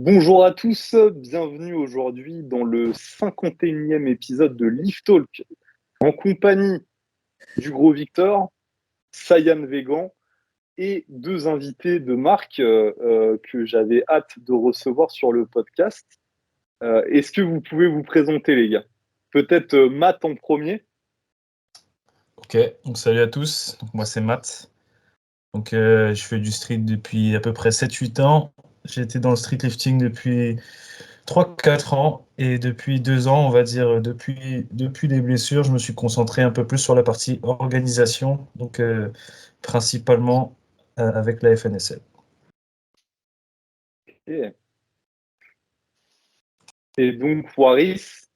Bonjour à tous, bienvenue aujourd'hui dans le 51e épisode de Lift Talk en compagnie du gros Victor, Sayan Vegan et deux invités de marque que j'avais hâte de recevoir sur le podcast. Est-ce que vous pouvez vous présenter les gars? Peut-être Matt en premier. Ok, donc salut à tous, donc moi c'est Matt. Donc je fais du street depuis à peu près 7-8 ans. J'ai été dans le street lifting depuis 3-4 ans et depuis 2 ans, on va dire, depuis les blessures, je me suis concentré un peu plus sur la partie organisation, donc principalement avec la FNSL. Et donc Waris.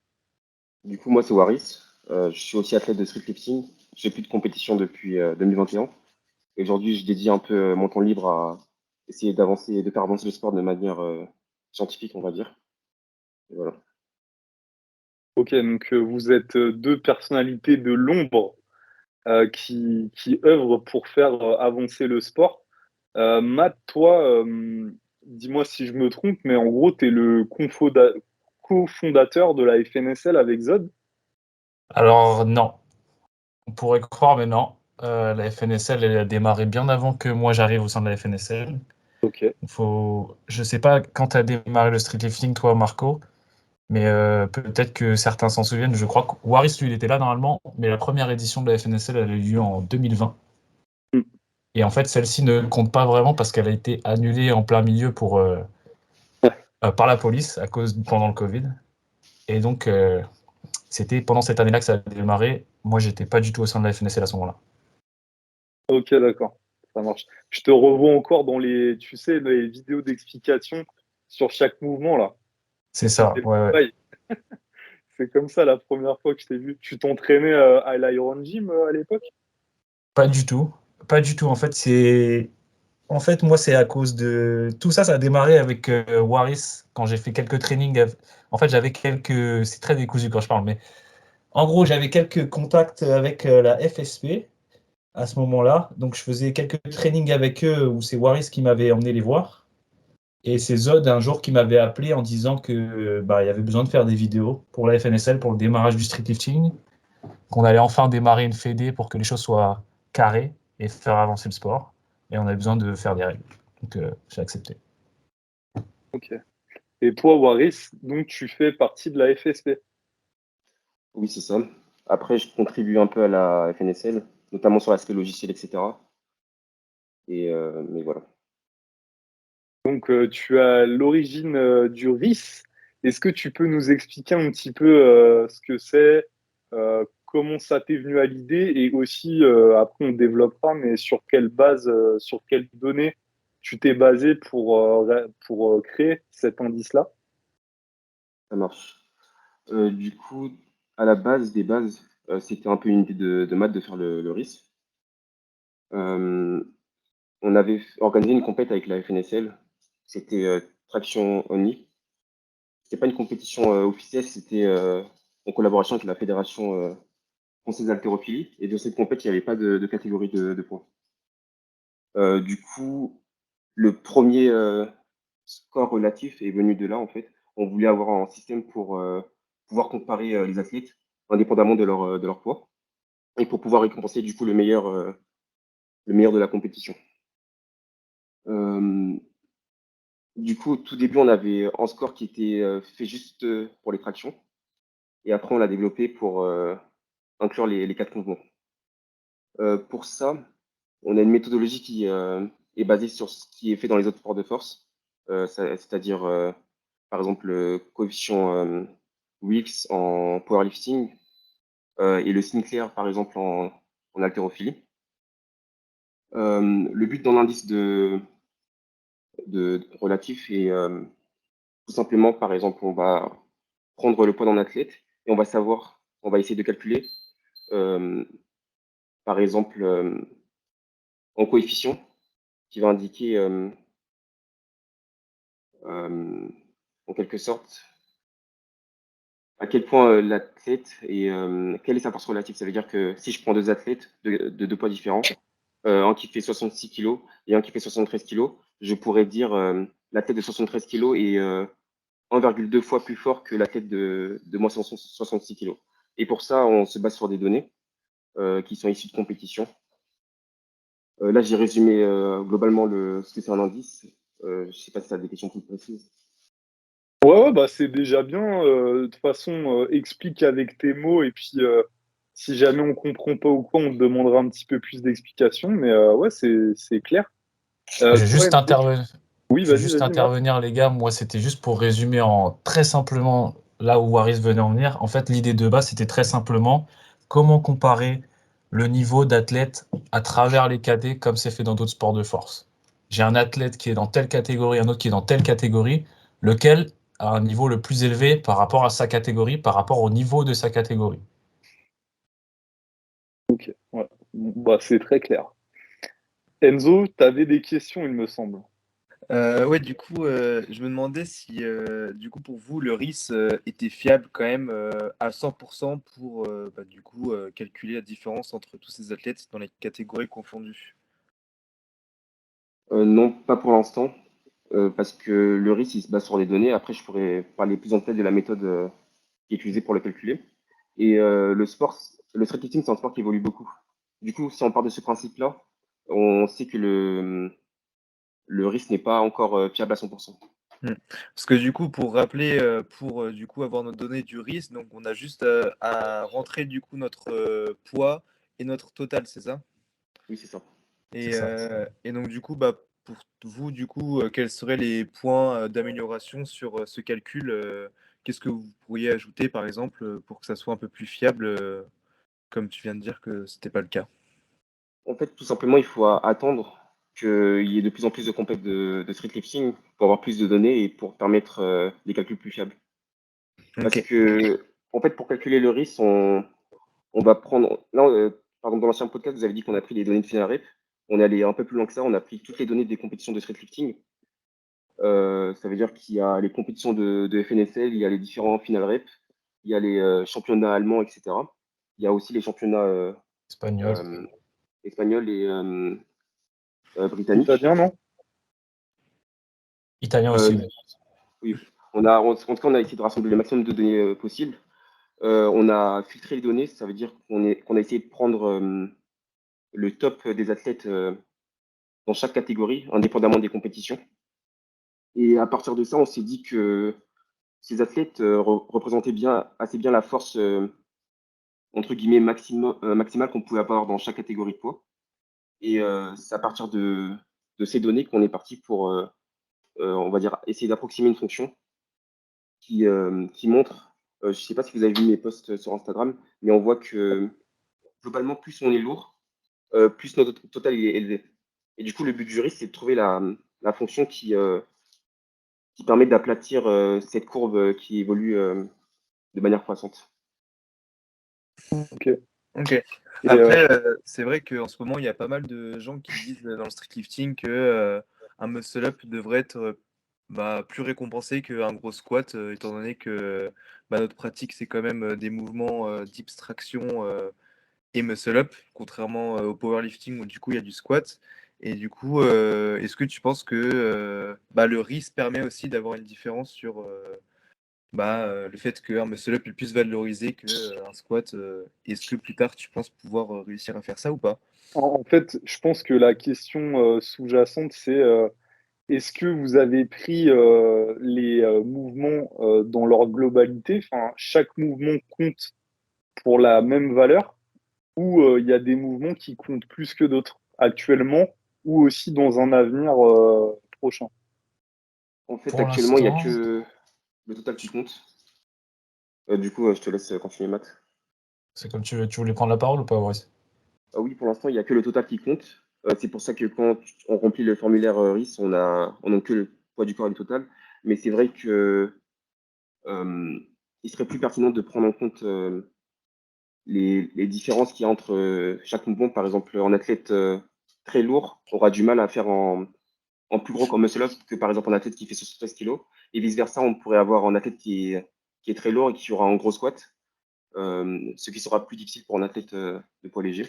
Du coup, moi, c'est Waris. Je suis aussi athlète de street lifting. Je fais plus de compétition depuis 2021. Et aujourd'hui, je dédie un peu mon temps libre à essayer d'avancer, de faire avancer le sport de manière scientifique, on va dire. Et voilà. Ok, donc vous êtes deux personnalités de l'ombre qui œuvrent pour faire avancer le sport. Matt, toi, dis-moi si je me trompe, mais en gros, tu es le cofondateur de la FNSL avec Zod. Alors non, on pourrait croire, mais non. La FNSL, elle a démarré bien avant que moi j'arrive au sein de la FNSL. Ok. Je sais pas quand tu as démarré le street lifting, toi, Marco. Mais peut-être que certains s'en souviennent. Je crois que Waris, lui, il était là normalement, mais la première édition de la FNSL, elle a eu lieu en 2020. Mm. Et en fait, celle-ci ne compte pas vraiment parce qu'elle a été annulée en plein milieu par la police pendant le Covid. Et donc, c'était pendant cette année-là que ça a démarré. Moi, j'étais pas du tout au sein de la FNSL à ce moment-là. Ok, d'accord. Ça marche. Je te revois encore dans les, tu sais, les vidéos d'explication sur chaque mouvement, là. C'est C'était ça, ouais. pareil. C'est comme ça la première fois que je t'ai vu. Tu t'entraînais à l'Iron Gym à l'époque? Pas du tout. Pas du tout. En fait, moi, c'est à cause de tout ça. Ça a démarré avec Waris quand j'ai fait quelques trainings. En fait, j'avais quelques. C'est très décousu quand je parle, mais en gros, j'avais quelques contacts avec la FSP à ce moment-là. Donc, je faisais quelques trainings avec eux où c'est Waris qui m'avait emmené les voir. Et c'est Zod un jour qui m'avait appelé en disant que il y avait besoin de faire des vidéos pour la FNSL pour le démarrage du street lifting, qu'on allait enfin démarrer une fédé pour que les choses soient carrées et faire avancer le sport. Et on avait besoin de faire des règles. Donc, j'ai accepté. Ok. Et toi, Waris, donc tu fais partie de la FSP. Oui, c'est ça. Après, je contribue un peu à la FNSL, notamment sur l'aspect logiciel, etc. Mais voilà. Donc, tu as l'origine du RIS. Est-ce que tu peux nous expliquer un petit peu ce que c'est, comment ça t'est venu à l'idée et aussi, après on développera, mais sur quelle base, sur quelles données tu t'es basé pour créer cet indice-là? Ça marche. Du coup, à la base des bases, c'était un peu une idée de Matt de faire le RIS. Euh, On avait organisé une compète avec la FNSL. C'était traction only. C'était pas une compétition officielle, c'était en collaboration avec la Fédération française d'haltérophilie. Et dans cette compète, il n'y avait pas de catégorie de points. Du coup, le premier score relatif est venu de là, en fait. On voulait avoir un système pour pouvoir comparer les athlètes indépendamment de leur poids et pour pouvoir récompenser du coup le meilleur de la compétition. Euh, Du coup, au tout début, on avait un score qui était fait juste pour les tractions. Et après, on l'a développé pour inclure les quatre mouvements. Pour ça, on a une méthodologie qui est basée sur ce qui est fait dans les autres sports de force. C'est-à-dire, par exemple, le coefficient Wilks en powerlifting et le Sinclair, par exemple, en haltérophilie. Le but dans l'indice de relatif est tout simplement, par exemple, on va prendre le poids d'un athlète et on va essayer de calculer, euh, par exemple, en coefficient qui va indiquer en quelque sorte à quel point l'athlète et quelle est sa force relative. Ça veut dire que si je prends deux athlètes de deux poids différents, un qui fait 66 kg et un qui fait 73 kg, je pourrais dire l'athlète de 73 kg est 1,2 fois plus fort que l'athlète de moins 66 kg. Et pour ça, on se base sur des données qui sont issues de compétition. Là, j'ai résumé globalement ce que c'est un indice. Je ne sais pas si tu as des questions plus précises. Ouais, bah c'est déjà bien. De toute façon, explique avec tes mots et puis si jamais on comprend pas ou quoi, on te demandera un petit peu plus d'explications. Mais ouais, c'est clair. Je vais Toi, juste Enzo, oui, Je vais vas-y, juste vas-y, Matt. intervenir, les gars. Moi, c'était juste pour résumer en très simplement là où Waris venait en venir. En fait, l'idée de base, c'était très simplement comment comparer le niveau d'athlète à travers les cadets comme c'est fait dans d'autres sports de force. J'ai un athlète qui est dans telle catégorie, un autre qui est dans telle catégorie, lequel a un niveau le plus élevé par rapport à sa catégorie, par rapport au niveau de sa catégorie. Ok, ouais. Bon, bah, c'est très clair. Enzo, tu avais des questions, il me semble. Ouais, du coup, je me demandais si, du coup, pour vous, le RIS était fiable quand même à 100% pour, bah, du coup, calculer la différence entre tous ces athlètes dans les catégories confondues. Non, pas pour l'instant, parce que le risque, il se base sur des données. Après, je pourrais parler plus en détail de la méthode qui est utilisée pour le calculer. Et le street-lifting, c'est un sport qui évolue beaucoup. Du coup, si on part de ce principe-là, on sait que le risque n'est pas encore fiable à 100%. Parce que du coup, pour rappeler, pour du coup avoir nos données du RIS, donc on a juste à rentrer du coup notre poids et notre total, c'est ça? Oui, c'est ça. C'est Et, ça. et donc du coup, bah, pour vous, du coup, quels seraient les points d'amélioration sur ce calcul? Qu'est-ce que vous pourriez ajouter, par exemple, pour que ça soit un peu plus fiable, comme tu viens de dire que c'était pas le cas? En fait, tout simplement, il faut attendre qu'il y ait de plus en plus de compètes de street-lifting pour avoir plus de données et pour permettre des calculs plus fiables. Parce Ok. que, en fait, pour calculer le risque, on va prendre. Là, par exemple, dans l'ancien podcast, vous avez dit qu'on a pris les données de final rep. On est allé un peu plus loin que ça. On a pris toutes les données des compétitions de streetlifting. Ça veut dire qu'il y a les compétitions de FNSL, il y a les différents final rep, il y a les championnats allemands, etc. Il y a aussi les championnats Espagnol. euh, espagnols et britanniques. Italien, non? Italien Euh, aussi, oui. oui, en tout cas, on a essayé de rassembler le maximum de données possibles. On a filtré les données, ça veut dire qu'on a essayé de prendre le top des athlètes dans chaque catégorie, indépendamment des compétitions. Et à partir de ça, on s'est dit que ces athlètes représentaient assez bien la force, entre guillemets, maximale qu'on pouvait avoir dans chaque catégorie de poids. Et c'est à partir de ces données qu'on est parti pour, on va dire, essayer d'approximer une fonction qui montre, je ne sais pas si vous avez vu mes posts sur Instagram, mais on voit que globalement, plus on est lourd, plus notre total est élevé. Et du coup, le but du risque, c'est de trouver la fonction qui permet d'aplatir cette courbe qui évolue de manière croissante. Ok. Ok. Et Après, c'est vrai qu'en ce moment, il y a pas mal de gens qui disent dans le streetlifting que un muscle-up devrait être bah, plus récompensé qu'un gros squat, étant donné que bah, notre pratique, c'est quand même des mouvements d'abstraction et muscle-up, contrairement au powerlifting où du coup, il y a du squat. Et du coup, est-ce que tu penses que bah, le RIS permet aussi d'avoir une différence sur bah, le fait qu'un muscle-up est plus valorisé qu'un squat, est-ce que plus tard tu penses pouvoir réussir à faire ça ou pas? en fait, je pense que la question sous-jacente, c'est est-ce que vous avez pris les mouvements dans leur globalité? Enfin, chaque mouvement compte pour la même valeur ou il y a des mouvements qui comptent plus que d'autres actuellement ou aussi dans un avenir prochain? En fait, Pour actuellement, il n'y a l'instant, que le total qui compte. Du coup, je te laisse continuer, Matt. c'est comme tu voulais prendre la parole ou pas, Boris? Oui, pour l'instant, il n'y a que le total qui compte. C'est pour ça que quand on remplit le formulaire RIS, on a que le poids du corps et le total. Mais c'est vrai que il serait plus pertinent de prendre en compte les différences qu'il y a entre chaque mouvement. Par exemple, un athlète très lourd aura du mal à faire en plus gros comme muscle-up que par exemple un athlète qui fait 73 kilos. Et vice-versa, on pourrait avoir un athlète qui est très lourd et qui aura un gros squat, ce qui sera plus difficile pour un athlète de poids léger.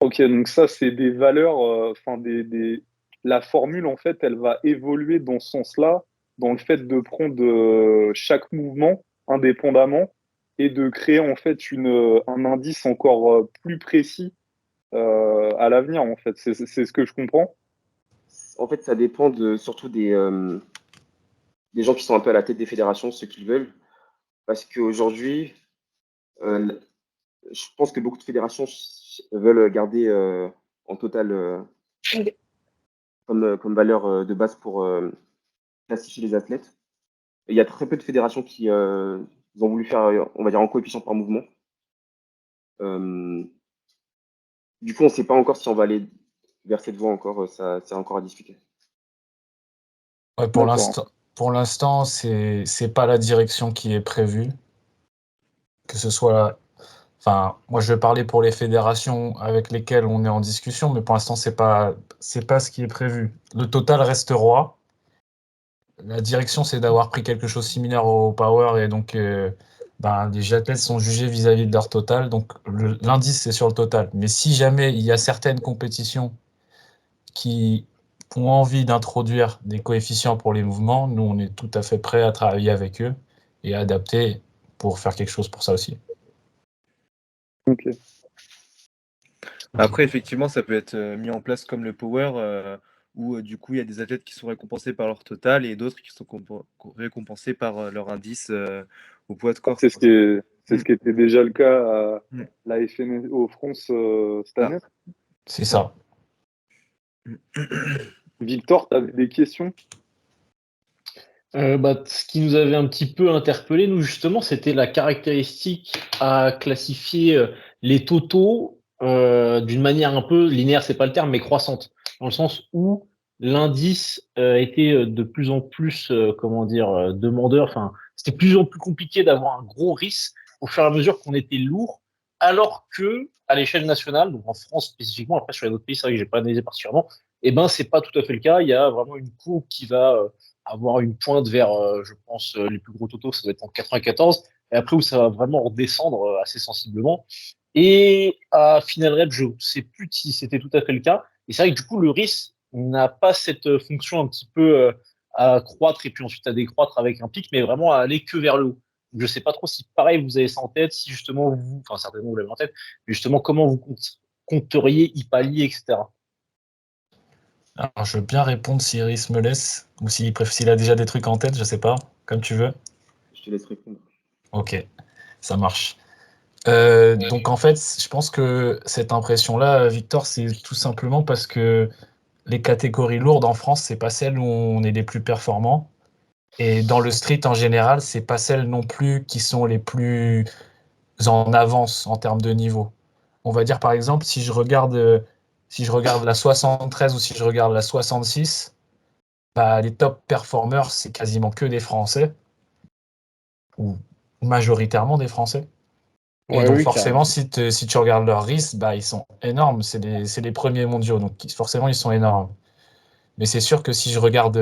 Ok, donc ça, c'est des valeurs, enfin la formule, en fait, elle va évoluer dans ce sens-là, dans le fait de prendre chaque mouvement indépendamment et de créer, en fait, un indice encore plus précis à l'avenir, en fait. C'est ce que je comprends. En fait, ça dépend surtout des gens qui sont un peu à la tête des fédérations, ceux qu'ils veulent. Parce qu'aujourd'hui, euh, je pense que beaucoup de fédérations veulent garder en total comme valeur de base pour classifier les athlètes. Et il y a très peu de fédérations qui ont voulu faire, on va dire, en coefficient par mouvement. Du coup, on ne sait pas encore si on va aller vers cette voie encore. Ça, c'est encore à discuter. Ouais, pour l'instant, c'est pas la direction qui est prévue. Que ce soit, enfin, moi je vais parler pour les fédérations avec lesquelles on est en discussion, mais pour l'instant c'est pas ce qui est prévu. Le total reste roi. La direction, c'est d'avoir pris quelque chose de similaire au power et donc les athlètes sont jugés vis-à-vis de leur total. Donc l'indice c'est sur le total. Mais si jamais il y a certaines compétitions qui ont envie d'introduire des coefficients pour les mouvements, nous on est tout à fait prêt à travailler avec eux et à adapter pour faire quelque chose pour ça aussi. Ok. Après, effectivement, ça peut être mis en place comme le power, où du coup, il y a des athlètes qui sont récompensés par leur total et d'autres qui sont récompensés par leur indice au poids de corps. C'est ce qui était déjà le cas à Mm. la FNO France cette Ah. année. C'est ça. Victor, tu avais des questions? Ce qui nous avait un petit peu interpellé, nous, justement, c'était la caractéristique à classifier les totaux d'une manière un peu linéaire, c'est pas le terme, mais croissante, dans le sens où l'indice était de plus en plus, demandeur. Enfin, c'était de plus en plus compliqué d'avoir un gros risque au fur et à mesure qu'on était lourd, alors que à l'échelle nationale, donc en France spécifiquement, après sur les autres pays, c'est vrai que j'ai pas analysé particulièrement, et ben c'est pas tout à fait le cas. Il y a vraiment une courbe qui va avoir une pointe vers, je pense, les plus gros totaux, ça doit être en 94, et après où ça va vraiment redescendre assez sensiblement. Et à Final Rep, je ne sais plus si c'était tout à fait le cas. Et c'est vrai que du coup, le risque n'a pas cette fonction un petit peu à croître et puis ensuite à décroître avec un pic, mais vraiment à aller que vers le haut. Je ne sais pas trop si, pareil, vous avez ça en tête, si justement vous, enfin certainement vous l'avez en tête, mais justement comment vous compteriez y pallier, etc. Alors, je veux bien répondre si Iris me laisse, ou s'il a déjà des trucs en tête, je sais pas, comme tu veux. Je te laisse répondre. Ok, ça marche. Donc en fait, je pense que cette impression-là, Victor, c'est tout simplement parce que les catégories lourdes en France, c'est pas celles où on est les plus performants. Et dans le street en général, c'est pas celles non plus qui sont les plus en avance en termes de niveau. On va dire par exemple, si je regarde la 73 ou si je regarde la 66, les top performers, c'est quasiment que des Français, ou majoritairement des Français. Et Ouais, donc oui, forcément, carrément. si tu regardes leurs risques, ils sont énormes. C'est les premiers mondiaux, donc forcément, ils sont énormes. Mais c'est sûr que si je regarde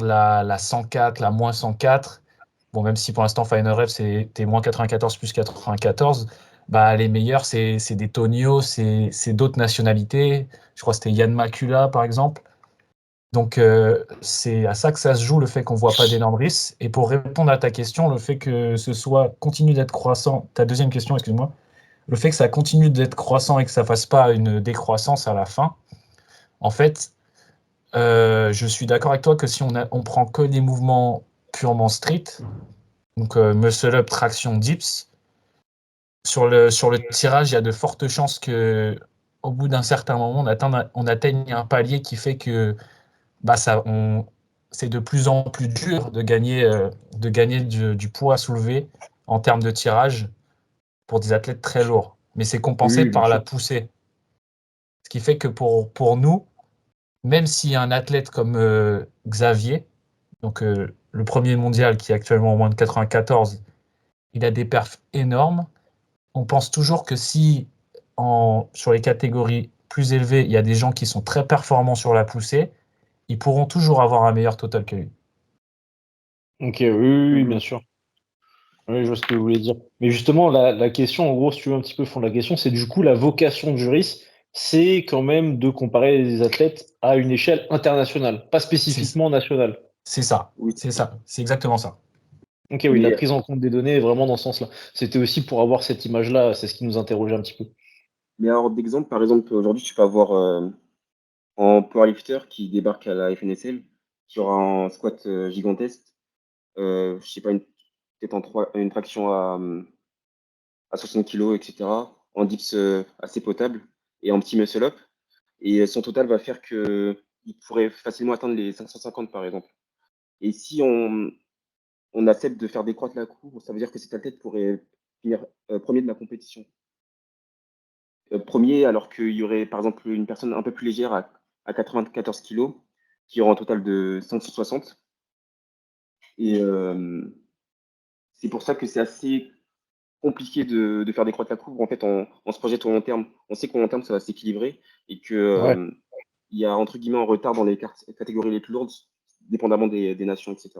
la 104, la moins 104, bon, même si pour l'instant, Final Rep, c'était moins 94 plus 94, les meilleurs, c'est des Tonio, c'est d'autres nationalités. Je crois que c'était Yann Makula, par exemple. Donc, c'est à ça que ça se joue, le fait qu'on ne voit pas d'énormes risques. Et pour répondre à ta question, le fait que ce soit continue d'être croissant, ta deuxième question, excuse-moi, le fait que ça continue d'être croissant et que ça ne fasse pas une décroissance à la fin, en fait, je suis d'accord avec toi que si on prend que des mouvements purement street, donc muscle up, traction, dips, sur le tirage, il y a de fortes chances que au bout d'un certain moment, on atteigne un palier qui fait que c'est de plus en plus dur de gagner du poids soulevé en termes de tirage pour des athlètes très lourds. Mais c'est compensé Oui, bien par la sûr. poussée. Ce qui fait que pour nous, même si un athlète comme Xavier, donc le premier mondial qui est actuellement en moins de 94, il a des perfs énormes, on pense toujours que si sur les catégories plus élevées, il y a des gens qui sont très performants sur la poussée, ils pourront toujours avoir un meilleur total que lui. Ok, oui, oui, oui, bien Mhm. sûr. Oui, je vois ce que vous voulez dire. Mais justement, la question, en gros, si tu veux un petit peu fond de la question, c'est du coup la vocation du RIS, c'est quand même de comparer les athlètes à une échelle internationale, pas spécifiquement nationale. C'est ça, Oui. c'est exactement ça. Ok, oui, la Mais, prise en compte des données est vraiment dans ce sens-là. C'était aussi pour avoir cette image-là, c'est ce qui nous interrogeait un petit peu. mais alors, d'exemple, par exemple, aujourd'hui, tu peux avoir en powerlifter qui débarque à la FNSL, qui aura un squat gigantesque, je sais pas, peut-être une traction à 60 kilos, etc., en dips assez potable et en petit muscle-up. Et son total va faire que il pourrait facilement atteindre les 550, par exemple. Et si on accepte de faire décroître la courbe, ça veut dire que cet athlète pourrait finir premier de la compétition. Premier, alors qu'il y aurait, par exemple, une personne un peu plus légère à 94 kilos, qui aura un total de 560. Et c'est pour ça que c'est assez compliqué de faire décroître la courbe. En fait, on se projette au long terme. On sait qu'au long terme, ça va s'équilibrer et que Ouais. il y a entre guillemets un retard dans les catégories les plus lourdes, dépendamment des nations, etc.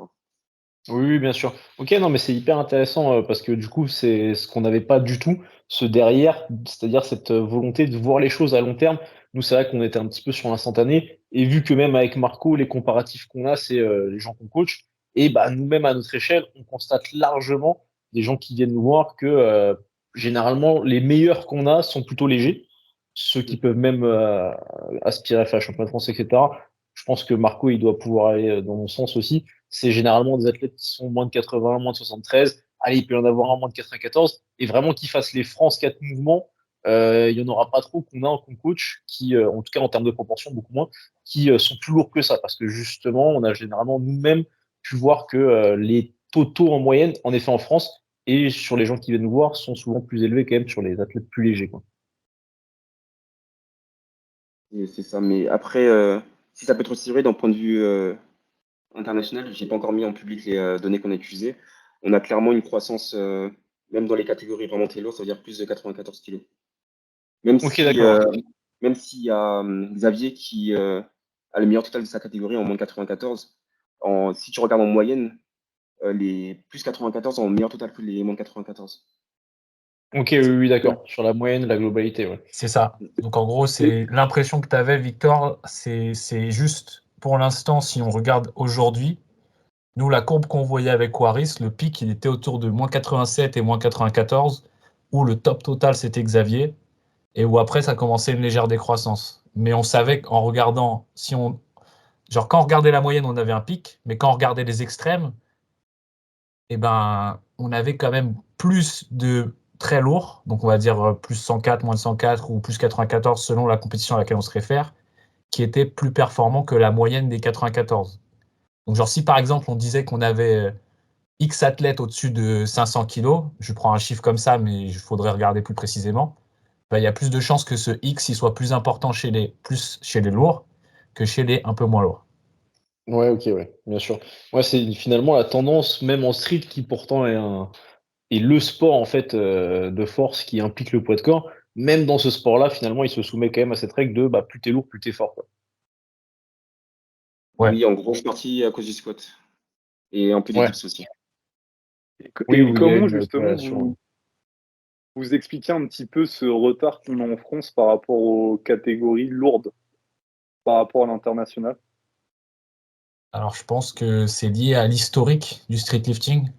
Oui, oui, bien sûr. Ok, non, mais c'est hyper intéressant parce que du coup, c'est ce qu'on n'avait pas du tout, ce derrière, c'est-à-dire cette volonté de voir les choses à long terme. Nous, c'est vrai qu'on était un petit peu sur l'instantané et vu que même avec Marco, les comparatifs qu'on a, c'est les gens qu'on coach et bah nous-mêmes à notre échelle, on constate largement des gens qui viennent nous voir que généralement les meilleurs qu'on a sont plutôt légers, ceux qui peuvent même aspirer à faire champion de France, etc. Je pense que Marco, il doit pouvoir aller dans mon sens aussi. C'est généralement des athlètes qui sont moins de 80, moins de 73. Allez, il peut y en avoir un moins de 94. Et vraiment qu'ils fassent les France 4 mouvements, il n'y en aura pas trop qu'on coach, qui, en tout cas en termes de proportion, beaucoup moins, qui sont plus lourds que ça. Parce que justement, on a généralement nous-mêmes pu voir que les totaux en moyenne, en effet en France, et sur les gens qui viennent nous voir, sont souvent plus élevés quand même sur les athlètes plus légers, quoi. Et c'est ça. Mais après, si ça peut être aussi vrai d'un point de vue international, j'ai pas encore mis en public les données qu'on a utilisées. On a clairement une croissance, même dans les catégories vraiment très lourdes, ça veut dire plus de 94 kilos. Même Ok, si, d'accord. même s'il y a Xavier qui a le meilleur total de sa catégorie en moins de 94, si tu regardes en moyenne, les plus 94 ont un meilleur total que les moins de 94. Ok, oui, oui, d'accord. Sur la moyenne, la globalité, ouais. C'est ça. Donc en gros, Et c'est l'impression que tu avais, Victor, c'est juste pour l'instant, si on regarde aujourd'hui, nous, la courbe qu'on voyait avec Waris, le pic, il était autour de moins 87 et moins 94, où le top total, c'était Xavier, et où après, ça commençait une légère décroissance. Mais on savait qu'en regardant, si on, genre quand on regardait la moyenne, on avait un pic, mais quand on regardait les extrêmes, eh ben, on avait quand même plus de très lourds, donc on va dire plus 104, moins de 104 ou plus 94 selon la compétition à laquelle on se réfère, qui étaient plus performants que la moyenne des 94. Donc genre si par exemple on disait qu'on avait X athlètes au-dessus de 500 kilos, je prends un chiffre comme ça, mais il faudrait regarder plus précisément, ben, il y a plus de chances que ce X il soit plus important plus chez les lourds que chez les un peu moins lourds. Ouais, ok, ouais, bien sûr. Ouais, c'est finalement la tendance, même en street, qui pourtant est le sport en fait de force qui implique le poids de corps. Même dans ce sport-là, finalement, il se soumet quand même à cette règle de bah, plus t'es lourd, plus t'es fort, quoi. Ouais. Oui, en grosse partie à cause du squat et un peu des Ouais, dips aussi. oui, et où il y a comment une justement corrélation. vous expliquez un petit peu ce retard qu'on a en France par rapport aux catégories lourdes, par rapport à l'international? Alors je pense que c'est lié à l'historique du street lifting.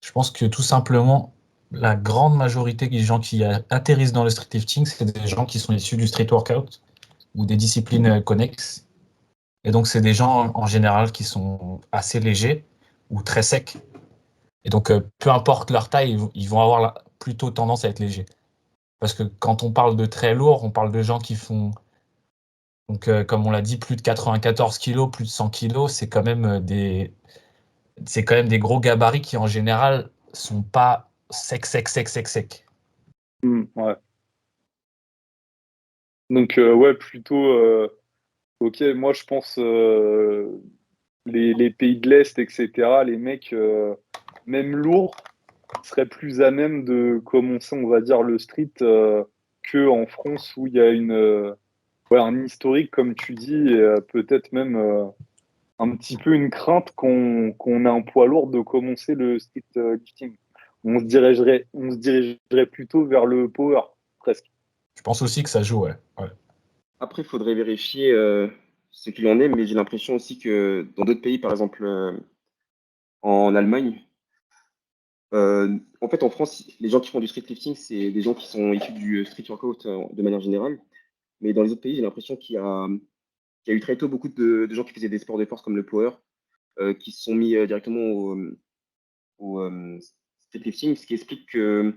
Je pense que tout simplement, la grande majorité des gens qui atterrissent dans le street lifting, c'est des gens qui sont issus du street workout ou des disciplines connexes. Et donc, c'est des gens en général qui sont assez légers ou très secs. Et donc, peu importe leur taille, ils vont avoir plutôt tendance à être légers. Parce que quand on parle de très lourd, on parle de gens qui font, donc, comme on l'a dit, plus de 94 kilos, plus de 100 kilos, c'est quand même des gros gabarits qui, en général, sont pas secs. Ouais. Donc, ouais, plutôt, ok, moi je pense les pays de l'Est, etc., les mecs, même lourds, seraient plus à même de commencer, on va dire, le street que en France où il y a ouais, un historique, comme tu dis, et peut-être même un petit peu une crainte qu'on ait un poids lourd de commencer le street lifting. On se dirigerait plutôt vers le power, presque. Je pense aussi que ça joue, ouais. Après, il faudrait vérifier ce qu'il en est, mais j'ai l'impression aussi que dans d'autres pays, par exemple en Allemagne, en fait, en France, les gens qui font du street lifting, c'est des gens qui sont issus du street workout de manière générale. Mais dans les autres pays, j'ai l'impression qu'il y a eu très tôt beaucoup de gens qui faisaient des sports de force comme le power, qui se sont mis directement au street lifting, ce qui explique que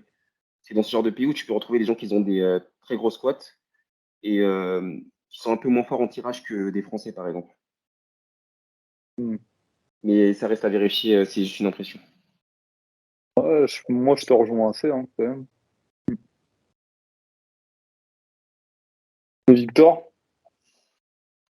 c'est dans ce genre de pays où tu peux retrouver des gens qui ont des très gros squats et qui sont un peu moins forts en tirage que des Français, par exemple. Hmm. Mais ça reste à vérifier, c'est juste une impression. Ouais, moi, je te rejoins assez, hein, quand même. Victor,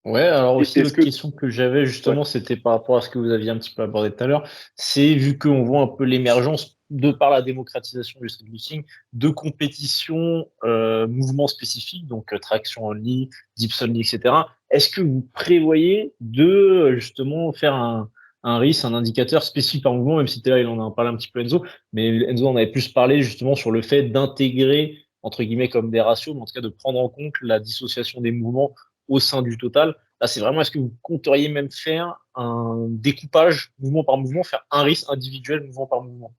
Ouais, alors aussi est-ce l'autre que... question que j'avais justement, c'était par rapport à ce que vous aviez un petit peu abordé tout à l'heure, c'est vu qu'on voit un peu l'émergence de par la démocratisation du street lifting, de compétitions, mouvements spécifiques, donc traction only, dips only, etc. Est-ce que vous prévoyez de justement faire un RIS, un indicateur spécifique par mouvement, même si là il en a parlé un petit peu Enzo, mais Enzo en avait plus parlé justement sur le fait d'intégrer entre guillemets comme des ratios, mais en tout cas de prendre en compte la dissociation des mouvements au sein du total. Là, c'est vraiment, est-ce que vous compteriez même faire un découpage mouvement par mouvement, faire un risque individuel mouvement par mouvement?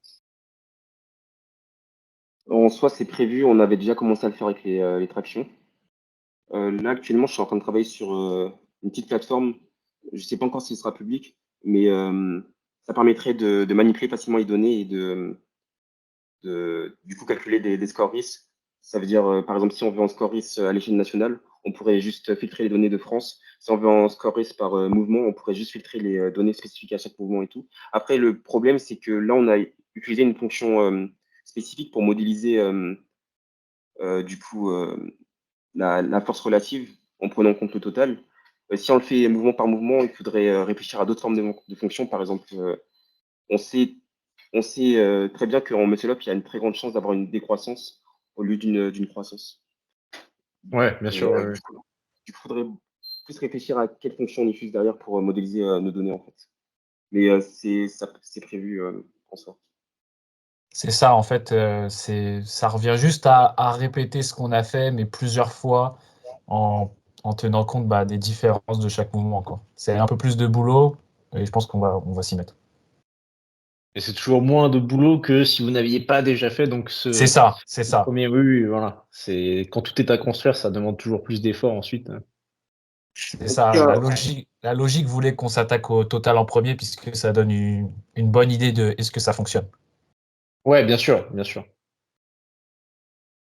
En soi, c'est prévu, on avait déjà commencé à le faire avec les tractions. Là, actuellement, je suis en train de travailler sur une petite plateforme. Je ne sais pas encore si ce sera public, mais ça permettrait de manipuler facilement les données et du coup calculer des scores RIS. Ça veut dire, par exemple, si on veut un score RIS à l'échelle nationale, on pourrait juste filtrer les données de France. Si on veut un score RIS par mouvement, on pourrait juste filtrer les données spécifiques à chaque mouvement et tout. Après, le problème, c'est que là, on a utilisé une fonction spécifique pour modéliser du coup la force relative en prenant en compte le total. Si on le fait mouvement par mouvement, il faudrait réfléchir à d'autres formes de fonctions. Par exemple, on sait, on sait très bien qu'en muscle up, il y a une très grande chance d'avoir une décroissance au lieu d'une croissance. Ouais, bien Et sûr. Ouais. du coup, il faudrait plus réfléchir à quelle fonction on utilise derrière pour modéliser nos données en fait. Mais c'est prévu en soi. C'est ça, en fait, ça revient juste à répéter ce qu'on a fait, mais plusieurs fois en tenant compte des différences de chaque mouvement, quoi. C'est un peu plus de boulot et je pense on va s'y mettre. Et c'est toujours moins de boulot que si vous n'aviez pas déjà fait. Donc, C'est ça, c'est ça. premier, oui, voilà. C'est quand tout est à construire, ça demande toujours plus d'efforts ensuite. C'est En tout ça. cas, La logique voulait qu'on s'attaque au total en premier puisque ça donne une bonne idée de est-ce que ça fonctionne. Ouais, bien sûr, bien sûr.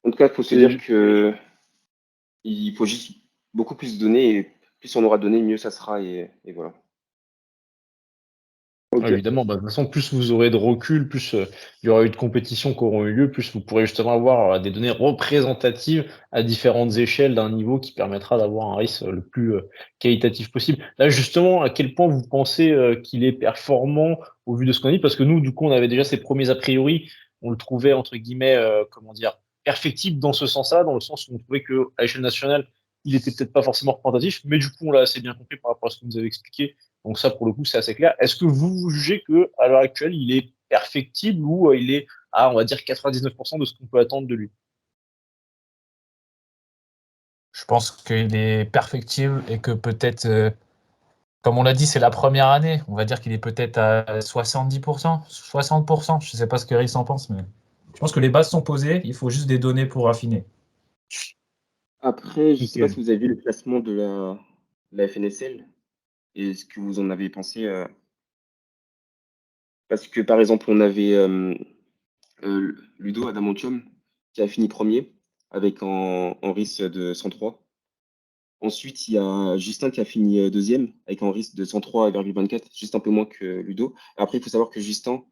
il faut se dire que il faut juste beaucoup plus de données et plus on aura de données, mieux ça sera et voilà. Ok. Évidemment, de toute façon, plus vous aurez de recul, plus il y aura eu de compétitions qui auront eu lieu, plus vous pourrez justement avoir des données représentatives à différentes échelles d'un niveau qui permettra d'avoir un risque le plus qualitatif possible. Là, justement, à quel point vous pensez qu'il est performant au vu de ce qu'on dit? Parce que nous, du coup, on avait déjà ces premiers a priori, on le trouvait entre guillemets, comment dire, perfectible dans ce sens-là, dans le sens où on trouvait que à l'échelle nationale, il était peut-être pas forcément représentatif, mais du coup, on l'a assez bien compris par rapport à ce que vous avez expliqué. Donc ça, pour le coup, c'est assez clair. Est-ce que vous jugez que à l'heure actuelle, il est perfectible ou il est à, on va dire, 99% de ce qu'on peut attendre de lui? Je pense qu'il est perfectible et que peut-être, comme on l'a dit, c'est la première année. On va dire qu'il est peut-être à 70%, 60%. Je ne sais pas ce que Riss en pense, mais je pense que les bases sont posées. Il faut juste des données pour affiner. Après, je ne sais pas si Ok. vous avez vu le classement de la FNSL et ce que vous en avez pensé. Parce que par exemple, on avait Ludo Adamantium qui a fini premier avec en RIS de 103. Ensuite, il y a Justin qui a fini deuxième avec un RIS de 103,24, juste un peu moins que Ludo. Après, il faut savoir que Justin,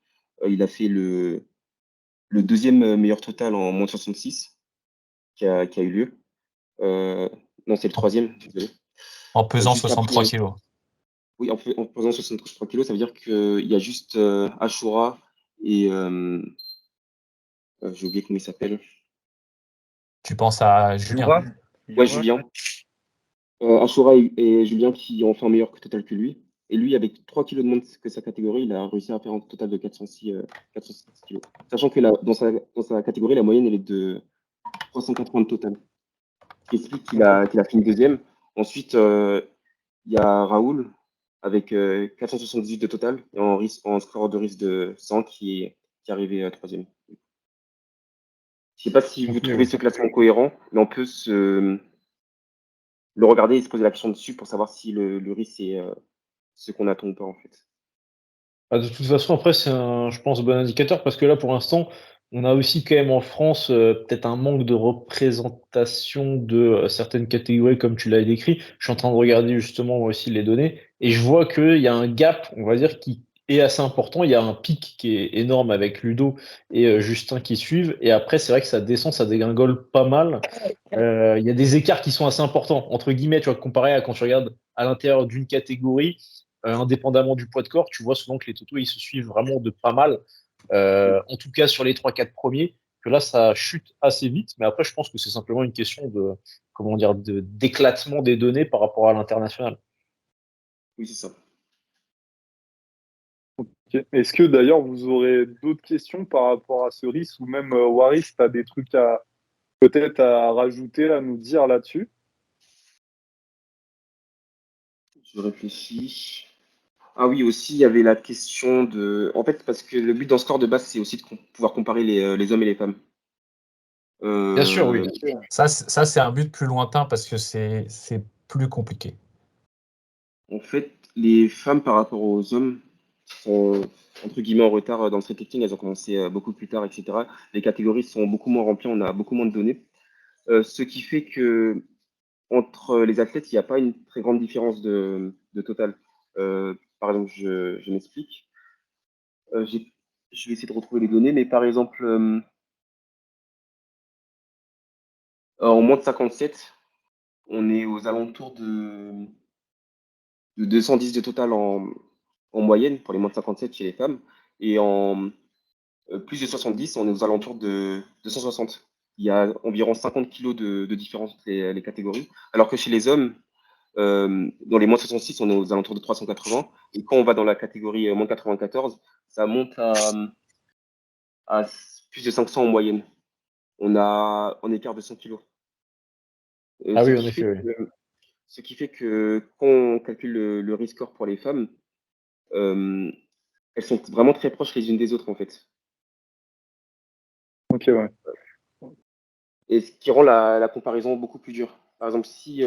il a fait le deuxième meilleur total en moins de 66 qui a eu lieu. Non, c'est le troisième, désolé. En pesant Juste 63 après, kilos. oui, en pesant 63 kilos, ça veut dire qu'il y a juste Ashura et j'ai oublié comment il s'appelle. Tu penses à Julien. Yura, Ouais, Yura, Julien. Ashura et Julien qui ont fait un meilleur total que lui. Et lui, avec 3 kilos de moins que sa catégorie, il a réussi à faire un total de 406 kilos. Sachant que dans sa catégorie, la moyenne, elle est de 380 de total. qui explique qu'il a fini deuxième. Ensuite, il y a Raoul avec 478 de total et en score de risque de 100 qui est arrivé troisième. Je ne sais pas si vous trouvez ce classement cohérent, mais on peut le regarder et se poser la question dessus pour savoir si le risque est ce qu'on attend ou pas en fait. De toute façon, après, c'est je pense, bon indicateur parce que là, pour l'instant, on a aussi quand même en France peut-être un manque de représentation de certaines catégories comme tu l'as décrit. Je suis en train de regarder justement moi aussi les données et je vois qu'il y a un gap, on va dire, qui est assez important. Il y a un pic qui est énorme avec Ludo et Justin qui suivent. Et après, c'est vrai que ça descend, ça dégringole pas mal. Il y a des écarts qui sont assez importants. Entre guillemets, tu vois, comparé à quand tu regardes à l'intérieur d'une catégorie, indépendamment du poids de corps, tu vois souvent que les totaux, ils se suivent vraiment de pas mal. En tout cas, sur les 3-4 premiers, que là, ça chute assez vite. Mais après, je pense que c'est simplement une question de, comment dire, d'éclatement des données par rapport à l'international. Oui, c'est ça. Ok. Est-ce que d'ailleurs vous aurez d'autres questions par rapport à ce risque ou même Waris, tu as des trucs peut-être à rajouter, à nous dire là-dessus? Je réfléchis. Ah oui, aussi, il y avait la question de... En fait, parce que le but d'un score de base, c'est aussi de pouvoir comparer les hommes et les femmes. Bien sûr, oui. Ça, c'est un but plus lointain parce que c'est plus compliqué. En fait, les femmes par rapport aux hommes sont entre guillemets en retard dans le street lifting. Elles ont commencé beaucoup plus tard, etc. Les catégories sont beaucoup moins remplies, on a beaucoup moins de données. Ce qui fait que entre les athlètes, il n'y a pas une très grande différence de total. Par exemple, je m'explique. Je vais essayer de retrouver les données, mais par exemple, en moins de 57, on est aux alentours de 210 de total en moyenne pour les moins de 57 chez les femmes. Et en plus de 70, on est aux alentours de 260. Il y a environ 50 kilos de différence entre les catégories. Alors que chez les hommes, dans les moins de 66, on est aux alentours de 380. Et quand on va dans la catégorie moins de 94, ça monte à plus de 500 en moyenne. On a un écart de 100 kilos. Ah oui, en effet, oui. Ce qui fait que quand on calcule le risk score pour les femmes, elles sont vraiment très proches les unes des autres en fait. Ok, ouais. Et ce qui rend la comparaison beaucoup plus dure. Par exemple, si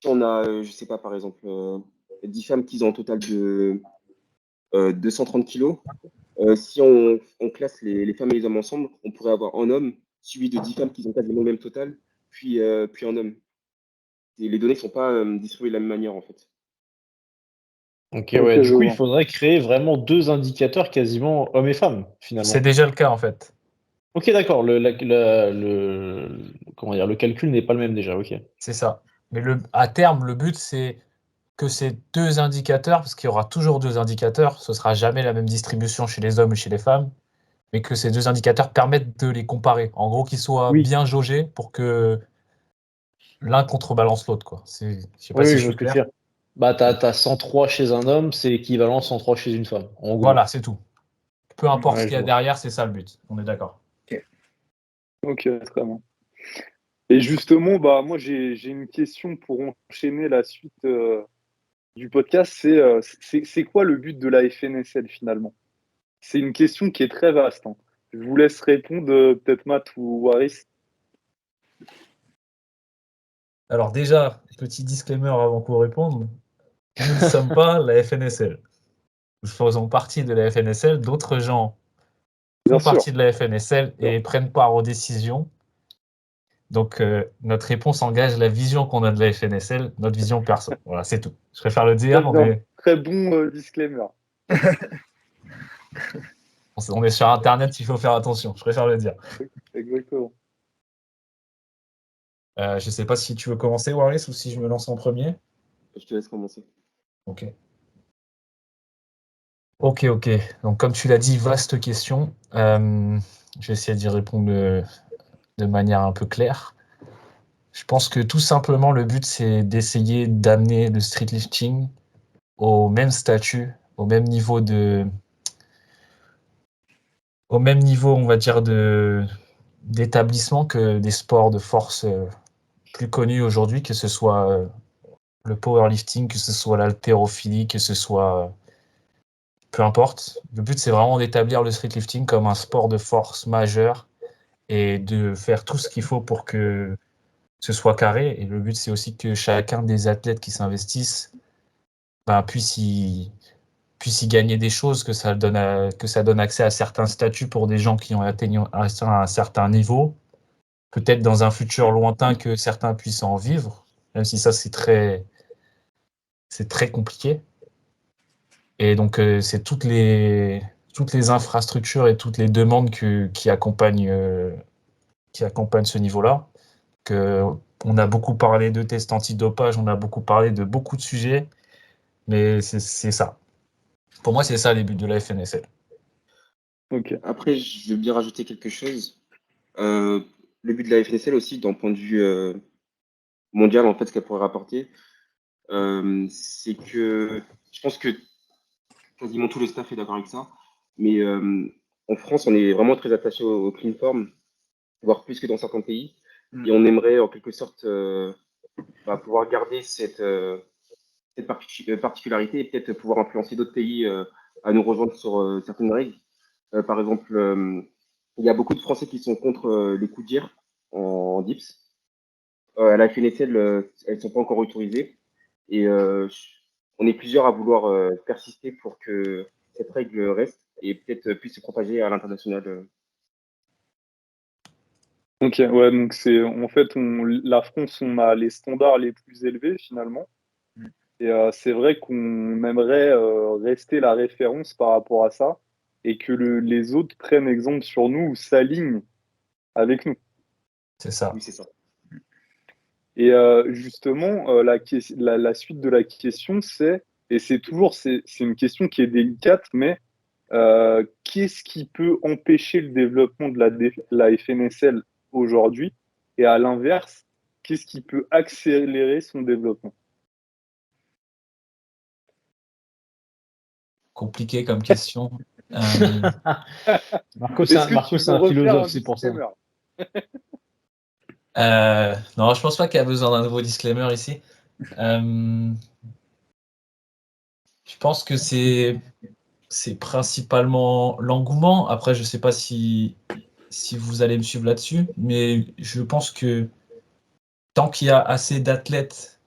on a, je sais pas, par exemple, 10 femmes qui ont un total de 230 kilos, si on classe les femmes et les hommes ensemble, on pourrait avoir un homme suivi de 10 femmes qui ont quasiment le même total, puis un homme. Et les données ne sont pas distribuées de la même manière en fait. Ok, ouais. Du je coup, il vois. faudrait créer vraiment deux indicateurs quasiment hommes et femmes, finalement. C'est déjà le cas en fait. Ok, d'accord. Comment dire, le calcul n'est pas le même déjà. Ok. C'est ça. Mais à terme, le but, c'est que ces deux indicateurs, parce qu'il y aura toujours deux indicateurs, ce sera jamais la même distribution chez les hommes et chez les femmes, mais que ces deux indicateurs permettent de les comparer. En gros, qu'ils soient Oui. bien jaugés pour que l'un contrebalance l'autre, quoi. Je sais pas Oui, si oui, je je vois suis ce que tu clair. veux dire. Bah, t'as 103 chez un homme, c'est équivalent 103 chez une femme, en gros. Voilà, c'est tout. Peu importe Ouais, ce qu'il y je a vois. derrière, c'est ça le but. On est d'accord. Ok, très bien. Et justement, bah, moi, j'ai une question pour enchaîner la suite du podcast. C'est quoi le but de la FNSL finalement? C'est une question qui est très vaste, hein. Je vous laisse répondre, peut-être Matt ou Waris. Alors déjà, petit disclaimer avant qu'on réponde, nous ne sommes pas la FNSL. Nous faisons partie de la FNSL, d'autres gens Bien font sûr. partie de la FNSL et prennent part aux décisions. Donc, notre réponse engage la vision qu'on a de la FNSL, notre vision perso. Voilà, c'est tout. Je préfère le dire, Très bon disclaimer. on est sur Internet, il faut faire attention. Je préfère le dire. Exactement. Je ne sais pas si tu veux commencer, Waris, ou si je me lance en premier. Je te laisse commencer. Ok. Ok. Donc, comme tu l'as dit, vaste question. Je vais essayer d'y répondre de manière un peu claire. Je pense que tout simplement, le but, c'est d'essayer d'amener le street lifting au même statut, au même niveau, on va dire, d'établissement que des sports de force plus connus aujourd'hui, que ce soit le powerlifting, que ce soit l'haltérophilie, que ce soit peu importe. Le but, c'est vraiment d'établir le streetlifting comme un sport de force majeur et de faire tout ce qu'il faut pour que ce soit carré. Et le but, c'est aussi que chacun des athlètes qui s'investissent puisse y gagner des choses, que ça donne accès à certains statuts pour des gens qui ont atteint un certain niveau. Peut-être dans un futur lointain que certains puissent en vivre, même si ça, c'est très compliqué. Et donc, c'est toutes les infrastructures et toutes les demandes qui accompagnent ce niveau-là. On a beaucoup parlé de tests antidopage, on a beaucoup parlé de beaucoup de sujets, mais c'est ça. Pour moi, c'est ça les buts de la FNSL. Ok. Après, je veux bien rajouter quelque chose. Le but de la FNSL aussi, d'un point de vue mondial, en fait, ce qu'elle pourrait rapporter, c'est que je pense que quasiment tout le staff est d'accord avec ça. Mais en France, on est vraiment très attaché au clean form, voire plus que dans certains pays. Et on aimerait en quelque sorte pouvoir garder cette particularité et peut-être pouvoir influencer d'autres pays à nous rejoindre sur certaines règles. Par exemple, il y a beaucoup de Français qui sont contre les coups de gir en dips. À la FNSL, elles ne sont pas encore autorisées. Et on est plusieurs à vouloir persister pour que cette règle reste et peut-être puisse se propager à l'international. Ok, ouais, donc c'est en fait la France, on a les standards les plus élevés finalement. Mm. Et c'est vrai qu'on aimerait rester la référence par rapport à ça et que les autres prennent exemple sur nous ou s'alignent avec nous. C'est ça. Oui, c'est ça. Et justement, la suite de la question, et c'est une question qui est délicate, mais qu'est-ce qui peut empêcher le développement de la FNSL aujourd'hui? Et à l'inverse, qu'est-ce qui peut accélérer son développement? Compliqué comme question. Marco, Est-ce que tu Marco, c'est veux un refaire philosophe, un c'est pour ça. disclaimer? Non, je pense pas qu'il y a besoin d'un nouveau disclaimer ici. Je pense que c'est principalement l'engouement. Après, je sais pas si vous allez me suivre là-dessus, mais je pense que tant qu'il y a assez d'athlètes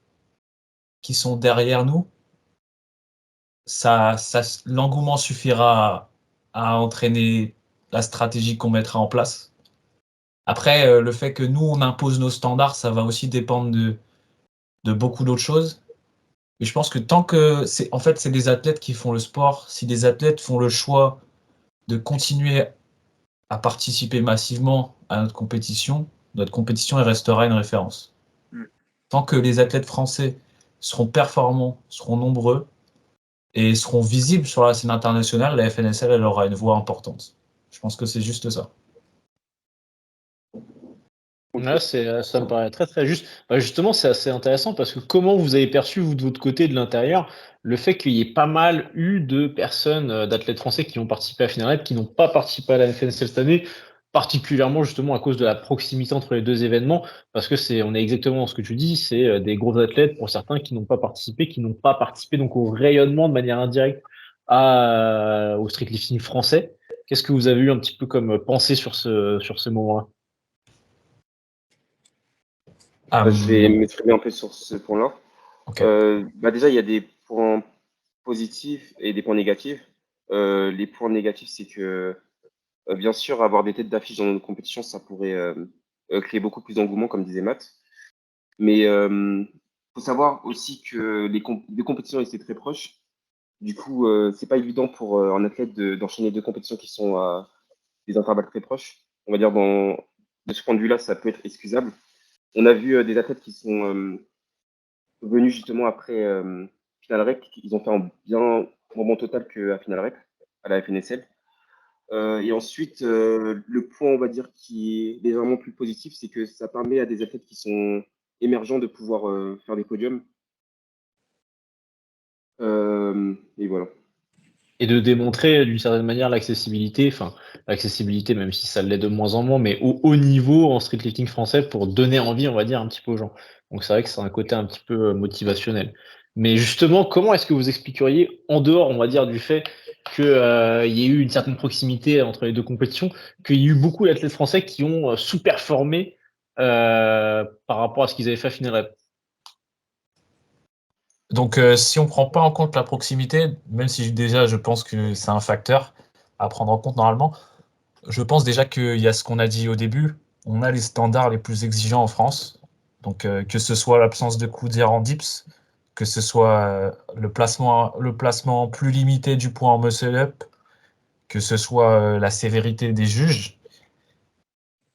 qui sont derrière nous, l'engouement suffira à entraîner la stratégie qu'on mettra en place. Après, le fait que nous, on impose nos standards, ça va aussi dépendre de beaucoup d'autres choses. Et je pense que tant que c'est des athlètes qui font le sport, si des athlètes font le choix de continuer à participer massivement à notre compétition elle restera une référence. Mm. Tant que les athlètes français seront performants, seront nombreux et seront visibles sur la scène internationale, la FNSL elle aura une voix importante. Je pense que c'est juste ça. Ok. Ouais, ça me paraît très très juste. Justement, c'est assez intéressant parce que comment vous avez perçu, vous, de votre côté, de l'intérieur, le fait qu'il y ait pas mal eu de personnes, d'athlètes français qui ont participé à Finalrep, qui n'ont pas participé à la FNSL cette année, particulièrement justement à cause de la proximité entre les deux événements, parce que on est exactement dans ce que tu dis, c'est des gros athlètes pour certains qui n'ont pas participé donc au rayonnement de manière indirecte au streetlifting français. Qu'est-ce que vous avez eu un petit peu comme pensée sur ce moment-là? Je vais m'exprimer un peu sur ce point-là. Ok. Déjà, il y a des points positifs et des points négatifs. Les points négatifs, c'est que, bien sûr, avoir des têtes d'affiche dans nos compétitions, ça pourrait créer beaucoup plus d'engouement, comme disait Matt. Mais faut savoir aussi que les compétitions étaient très proches. Du coup, c'est pas évident pour un athlète d'enchaîner deux compétitions qui sont à des intervalles très proches. On va dire, de ce point de vue-là, ça peut être excusable. On a vu des athlètes qui sont venus justement après Final Rep, ils ont fait un bien moment total qu'à Final Rep, à la FNSL. Et ensuite, le point, on va dire, qui est légèrement plus positif, c'est que ça permet à des athlètes qui sont émergents de pouvoir faire des podiums. Et voilà. Et de démontrer d'une certaine manière l'accessibilité, même si ça l'est de moins en moins, mais au haut niveau en streetlifting français pour donner envie, on va dire, un petit peu aux gens. Donc c'est vrai que c'est un côté un petit peu motivationnel. Mais justement, comment est-ce que vous expliqueriez, en dehors, on va dire, du fait qu'il y ait eu une certaine proximité entre les deux compétitions, qu'il y ait eu beaucoup d'athlètes français qui ont sous-performé par rapport à ce qu'ils avaient fait à Finale? Donc, si on ne prend pas en compte la proximité, même si déjà je pense que c'est un facteur à prendre en compte normalement, je pense déjà qu'il y a ce qu'on a dit au début, on a les standards les plus exigeants en France. Donc, que ce soit l'absence de coups d'hier en dips, que ce soit le placement plus limité du poids en muscle-up, que ce soit la sévérité des juges.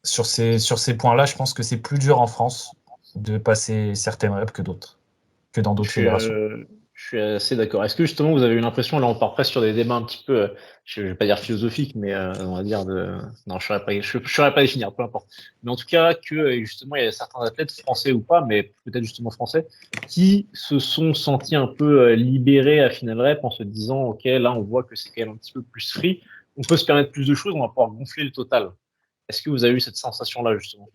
Sur ces points-là, je pense que c'est plus dur en France de passer certaines reps que dans d'autres fédérations. Je suis assez d'accord. Est-ce que justement vous avez eu l'impression, là on part presque sur des débats un petit peu, je vais pas dire philosophiques, mais on va dire non, je saurais pas définir, peu importe. Mais en tout cas que justement il y a certains athlètes français ou pas, mais peut-être justement français, qui se sont sentis un peu libérés à Final Rep en se disant ok là on voit que c'est quand même un petit peu plus free, on peut se permettre plus de choses, on va pouvoir gonfler le total. Est-ce que vous avez eu cette sensation-là justement?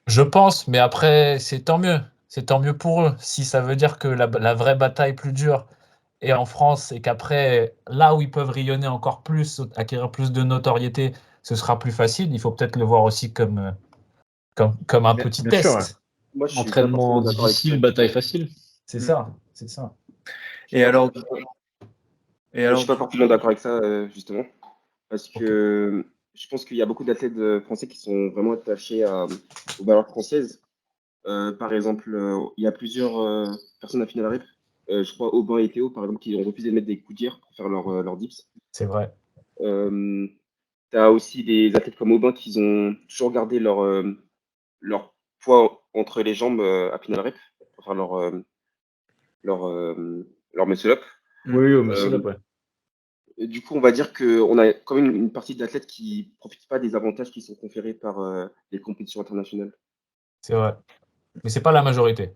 Je pense, mais après, c'est tant mieux. C'est tant mieux pour eux. Si ça veut dire que la vraie bataille plus dure est en France et qu'après, là où ils peuvent rayonner encore plus, acquérir plus de notoriété, ce sera plus facile. Il faut peut-être le voir aussi comme un petit Bien sûr, ouais. test. Moi, je suis pas Entraînement forcément d'accord avec difficile, ça. bataille facile. C'est ça, c'est ça. Et alors, Je suis pas du forcément d'accord avec ça, justement, parce Ok. que je pense qu'il y a beaucoup d'athlètes français qui sont vraiment attachés aux valeurs françaises. Par exemple, il y a plusieurs personnes à Final Rep, je crois Aubin et Théo, par exemple, qui ont refusé de mettre des coups d'hier pour faire leur dips. C'est vrai. Tu as aussi des athlètes comme Aubin qui ont toujours gardé leur poids entre les jambes à Final Rep pour faire leur muscle-up. Oui, au Euh, muscle-up, ouais. Et du coup, on va dire qu'on a quand même une partie d'athlètes qui ne profitent pas des avantages qui sont conférés par les compétitions internationales. C'est vrai. Mais c'est pas la majorité.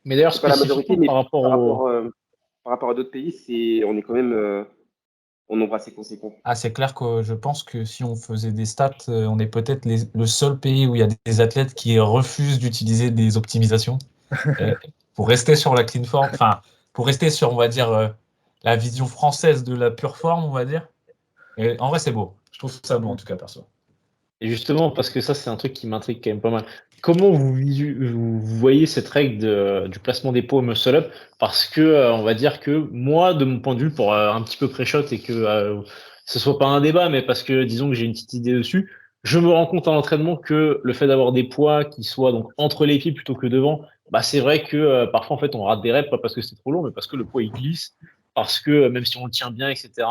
Mais d'ailleurs, C'est pas la majorité, spécifiquement mais par rapport au. par rapport à d'autres pays, on est quand même en nombre assez conséquent. Ah, c'est clair que je pense que si on faisait des stats, on est peut-être le seul pays où il y a des athlètes qui refusent d'utiliser des optimisations. Pour rester sur la clean form, enfin, pour rester sur, on va dire, la vision française de la pure forme, on va dire. Et en vrai, c'est beau. Je trouve ça beau, en tout cas, perso. Et justement, parce que ça, c'est un truc qui m'intrigue quand même pas mal. Comment vous voyez cette règle du placement des poids au muscle-up? Parce que, on va dire que moi, de mon point de vue, pour un petit peu pré-shot et que ce soit pas un débat, mais parce que disons que j'ai une petite idée dessus, je me rends compte en entraînement que le fait d'avoir des poids qui soient donc entre les pieds plutôt que devant, bah c'est vrai que parfois en fait on rate des reps pas parce que c'est trop lourd, mais parce que le poids il glisse, parce que même si on le tient bien, etc.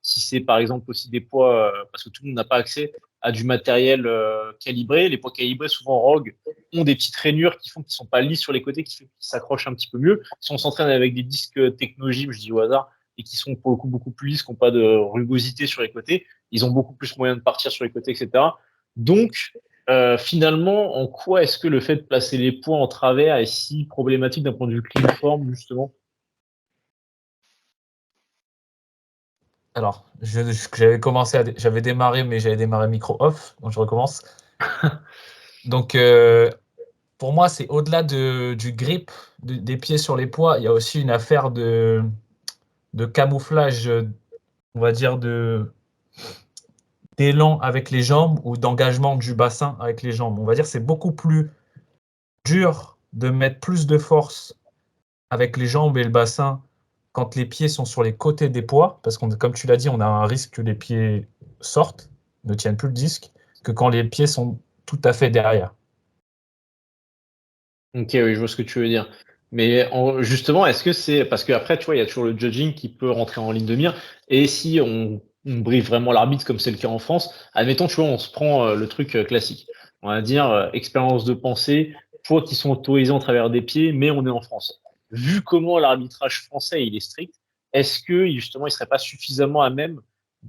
Si c'est par exemple aussi des poids, parce que tout le monde n'a pas accès à du matériel calibré. Les poids calibrés, souvent Rogue, ont des petites rainures qui font qu'ils sont pas lisses sur les côtés, qui s'accrochent un petit peu mieux. Si on s'entraîne avec des disques Technogym, je dis au hasard, et qui sont pour le coup beaucoup plus lisses, qui n'ont pas de rugosité sur les côtés, ils ont beaucoup plus moyen de partir sur les côtés, etc. Donc, finalement, en quoi est-ce que le fait de placer les poids en travers est si problématique d'un point de vue clean form, justement? Alors, j'avais démarré, mais j'avais démarré micro off, donc je recommence. Donc, pour moi, c'est au-delà du grip des pieds sur les poids, il y a aussi une affaire de camouflage, on va dire, d'élan avec les jambes ou d'engagement du bassin avec les jambes. On va dire que c'est beaucoup plus dur de mettre plus de force avec les jambes et le bassin quand les pieds sont sur les côtés des poids, parce que comme tu l'as dit, on a un risque que les pieds sortent, ne tiennent plus le disque, que quand les pieds sont tout à fait derrière. Ok, oui, je vois ce que tu veux dire. Mais justement, est-ce que c'est parce qu'après, tu vois, il y a toujours le judging qui peut rentrer en ligne de mire. Et si on briefe vraiment l'arbitre, comme c'est le cas en France, admettons, tu vois, on se prend le truc classique. On va dire expérience de pensée, poids qui sont autorisés en travers des pieds, mais on est en France. Vu comment l'arbitrage français il est strict, est-ce que justement, il serait pas suffisamment à même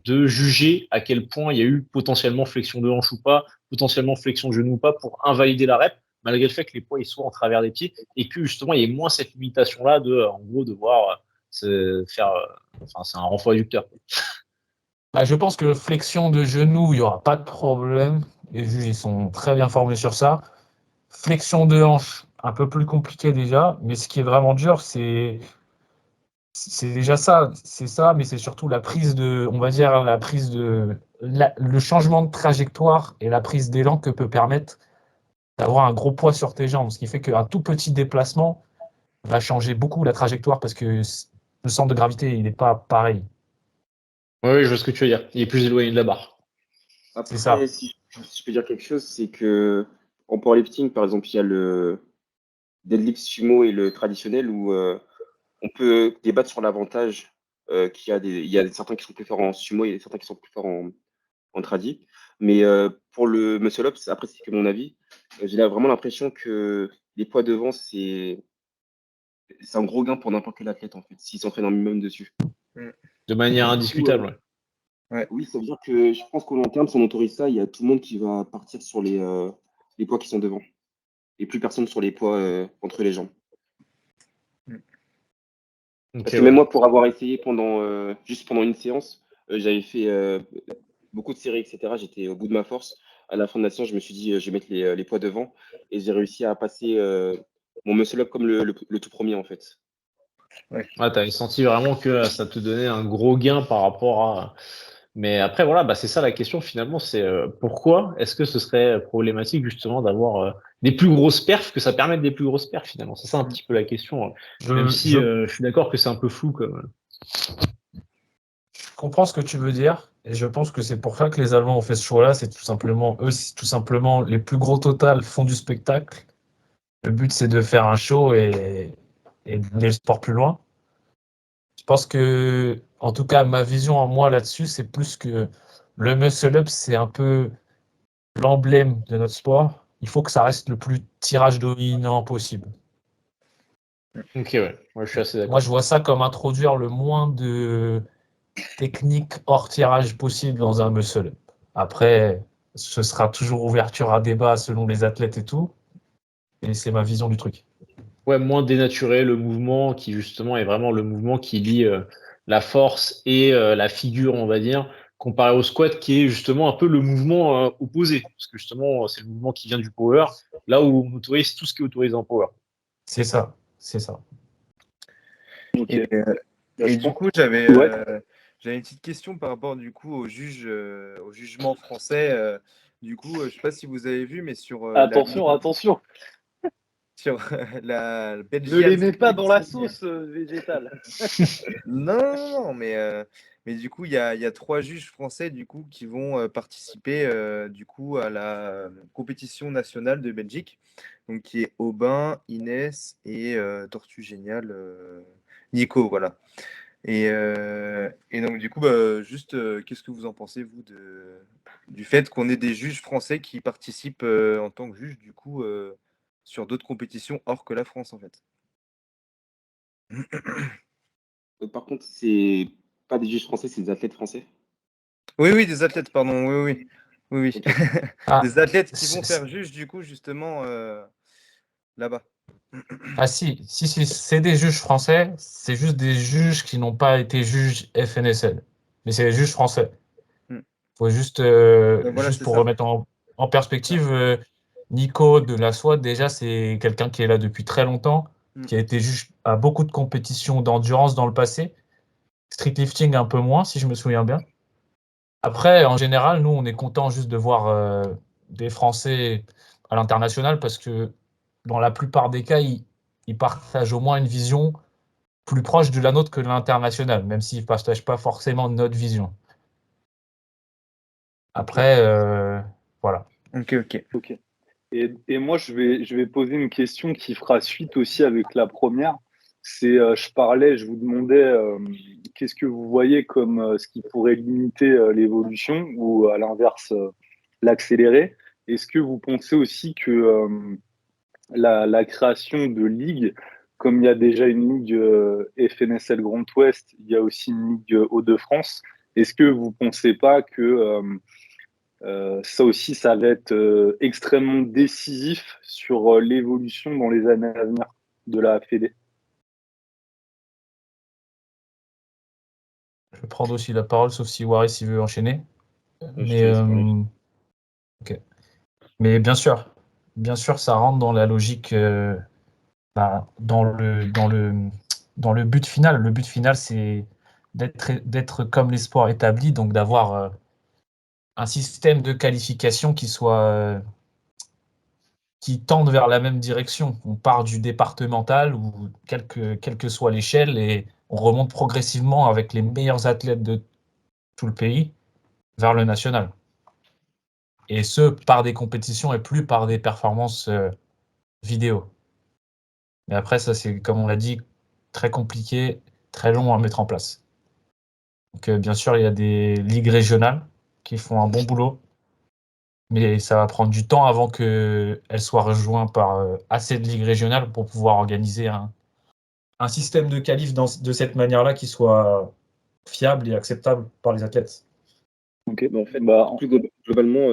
de juger à quel point il y a eu potentiellement flexion de hanche ou pas, potentiellement flexion de genou ou pas, pour invalider la rep? Malgré le fait que les poids ils soient en travers des pieds et que justement il y ait moins cette limitation là de en gros devoir faire Enfin, c'est un renfort adducteur. Bah, je pense que flexion de genou, il n'y aura pas de problème. Les juges, ils sont très bien formés sur ça. Flexion de hanche, un peu plus compliqué déjà, mais ce qui est vraiment dur, c'est déjà ça, c'est ça, mais c'est surtout la prise de, on va dire, le changement de trajectoire et la prise d'élan que peut permettre d'avoir un gros poids sur tes jambes, ce qui fait qu'un tout petit déplacement va changer beaucoup la trajectoire parce que le centre de gravité, il n'est pas pareil. Oui, je vois ce que tu veux dire. Il est plus éloigné de la barre. Après, ça. si je peux dire quelque chose, c'est que en powerlifting, par exemple, il y a le deadlift sumo et le traditionnel où on peut débattre sur l'avantage il y a certains qui sont plus forts en sumo, il y a certains qui sont plus forts en tradi. Mais pour le muscle up, après, c'est que mon avis. J'ai vraiment l'impression que les poids devant, c'est un gros gain pour n'importe quel athlète, en fait, s'il s'entraîne un minimum dessus. De manière Du coup, indiscutable. Ouais. oui, ça veut dire que je pense qu'au long terme, si on autorise ça, il y a tout le monde qui va partir sur les poids qui sont devant. Et plus personne sur les poids entre les jambes. Ok, Parce que ouais. même moi, pour avoir essayé juste pendant une séance, j'avais fait beaucoup de séries, etc. J'étais au bout de ma force. À la fin de la séance, je me suis dit, je vais mettre les poids devant. Et j'ai réussi à passer mon muscle up comme le tout premier, en fait. Ouais, t'avais senti vraiment que ça te donnait un gros gain par rapport à. Mais après, voilà, bah, c'est ça la question finalement, c'est pourquoi est-ce que ce serait problématique justement d'avoir des plus grosses perfs, que ça permette des plus grosses perfs finalement. C'est ça un petit peu la question, hein. Même si je suis d'accord que c'est un peu flou comme. Je comprends ce que tu veux dire, et je pense que c'est pour ça que les Allemands ont fait ce choix-là. C'est tout simplement les plus gros total font du spectacle. Le but, c'est de faire un show et d'amener le sport plus loin. Je pense que, en tout cas, ma vision en moi là-dessus, c'est plus que le muscle-up, c'est un peu l'emblème de notre sport. Il faut que ça reste le plus tirage dominant possible. Ok, ouais, je suis assez d'accord. Moi, je vois ça comme introduire le moins de techniques hors tirage possible dans un muscle-up. Après, ce sera toujours ouverture à débat selon les athlètes et tout. Et c'est ma vision du truc. Ouais, moins dénaturé le mouvement qui justement est vraiment le mouvement qui lie la force et la figure, on va dire, comparé au squat qui est justement un peu le mouvement opposé. Parce que justement, c'est le mouvement qui vient du power, là où on autorise tout ce qui est autorisé en power. C'est ça, c'est ça. Ok. Et, Bah, je du pense- coup, j'avais Ouais. j'avais une petite question par rapport du coup au jugement français. Du coup, je sais pas si vous avez vu, mais sur Attention. sur la Ne Belgian les mets pas dans la Street League. sauce végétale. Non, mais du coup, il y a 3 juges français du coup qui vont participer du coup à la compétition nationale de Belgique, donc qui est Aubin, Inès et Tortue Génial, Nico, voilà. Et donc du coup, bah, juste, qu'est-ce que vous en pensez vous du fait qu'on ait des juges français qui participent en tant que juges du coup sur d'autres compétitions hors que la France en fait? Par contre, c'est pas des juges français, c'est des athlètes français. Oui, des athlètes, pardon, oui. Ok. Ah, Des athlètes qui vont c'est- faire juge, du coup, justement, là-bas. si, c'est des juges français, c'est juste des juges qui n'ont pas été juges FNSL. Mais c'est des juges français. Mm. Faut juste, Voilà, juste c'est pour ça. remettre en C'est ça. perspective, Nico de la SWAT, déjà, c'est quelqu'un qui est là depuis très longtemps, Mm. qui a été juge à beaucoup de compétitions d'endurance dans le passé. Street lifting un peu moins, si je me souviens bien. Après, en général, nous, on est content juste de voir des Français à l'international parce que dans la plupart des cas, ils partagent au moins une vision plus proche de la nôtre que de l'international, même s'ils ne partagent pas forcément notre vision. Après, voilà. Ok. Ok. Et moi, je vais poser une question qui fera suite aussi avec la première. C'est, je vous demandais, qu'est-ce que vous voyez comme ce qui pourrait limiter l'évolution ou à l'inverse l'accélérer. Est-ce que vous pensez aussi que la création de ligues, comme il y a déjà une ligue FNSL Grand Ouest, il y a aussi une ligue Hauts-de-France. Est-ce que vous ne pensez pas que ça aussi, ça va être extrêmement décisif sur l'évolution dans les années à venir de la Fédé? je vais prendre aussi la parole, sauf si Waris il veut enchaîner. Je te Mais, laisse parler. ok. Mais bien sûr, ça rentre dans la logique, dans le but final. Le but final, c'est d'être comme les sports établis, donc d'avoir un système de qualification qui tende vers la même direction. On part du départemental ou quelle que soit l'échelle et on remonte progressivement avec les meilleurs athlètes de tout le pays vers le national. Et ce, par des compétitions et plus par des performances vidéo. Mais après, ça, c'est, comme on l'a dit, très compliqué, très long à mettre en place. Donc, bien sûr, il y a des ligues régionales qui font un bon boulot, mais ça va prendre du temps avant qu'elles soient rejointes par assez de ligues régionales pour pouvoir organiser un système de qualif de cette manière-là qui soit fiable et acceptable par les athlètes. Ok. Mais en fait, Bah, plus globalement,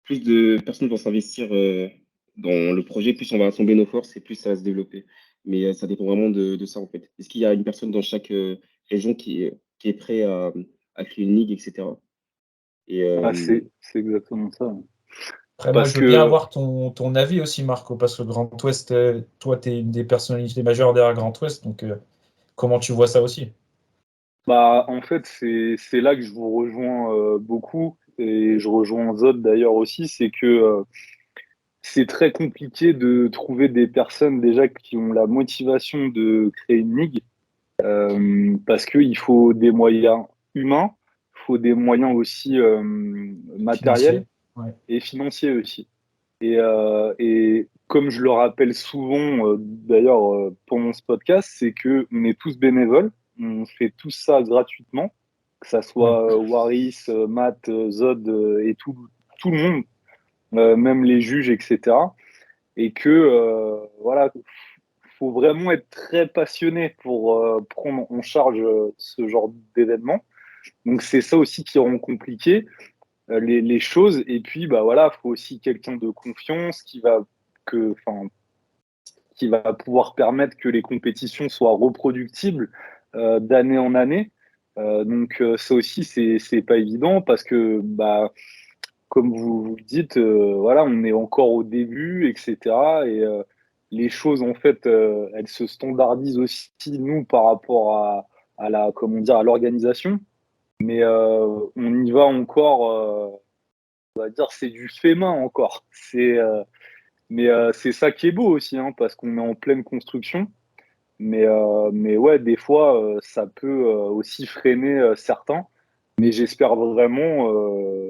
plus de personnes vont s'investir dans le projet, plus on va rassembler nos forces et plus ça va se développer. Mais ça dépend vraiment de ça, en fait. Est-ce qu'il y a une personne dans chaque région qui est prêt à créer une ligue, etc. Et c'est exactement ça. Après, moi, Parce je veux bien que avoir ton avis aussi, Marco, parce que Grand Ouest, toi, tu es une des personnalités majeures derrière Grand Ouest, donc comment tu vois ça aussi? bah, en fait, c'est là que je vous rejoins beaucoup, et je rejoins Zod d'ailleurs aussi, c'est que c'est très compliqué de trouver des personnes déjà qui ont la motivation de créer une ligue, parce qu'il faut des moyens humains, il faut des moyens aussi matériels Financier? Ouais. et financiers aussi. Et comme je le rappelle souvent, d'ailleurs, pendant ce podcast, c'est que on est tous bénévoles, on fait tout ça gratuitement, que ça Ouais. soit Waris, Matt, Zod et tout le monde, même les juges, etc. Et que voilà, faut vraiment être très passionné pour prendre en charge ce genre d'événement. Donc c'est ça aussi qui rend compliqué les choses. Et puis, bah voilà, faut aussi quelqu'un de confiance qui va pouvoir permettre que les compétitions soient reproductibles d'année en année. Donc ça aussi, c'est pas évident parce que, bah, comme vous le dites, voilà, on est encore au début, etc. Et les choses, en fait, elles se standardisent aussi, nous, par rapport à la, comment dire, à l'organisation. Mais on y va encore, on va dire, c'est du fait main encore. Mais c'est ça qui est beau aussi, hein, parce qu'on est en pleine construction. Mais ouais, des fois, ça peut aussi freiner certains. Mais j'espère vraiment,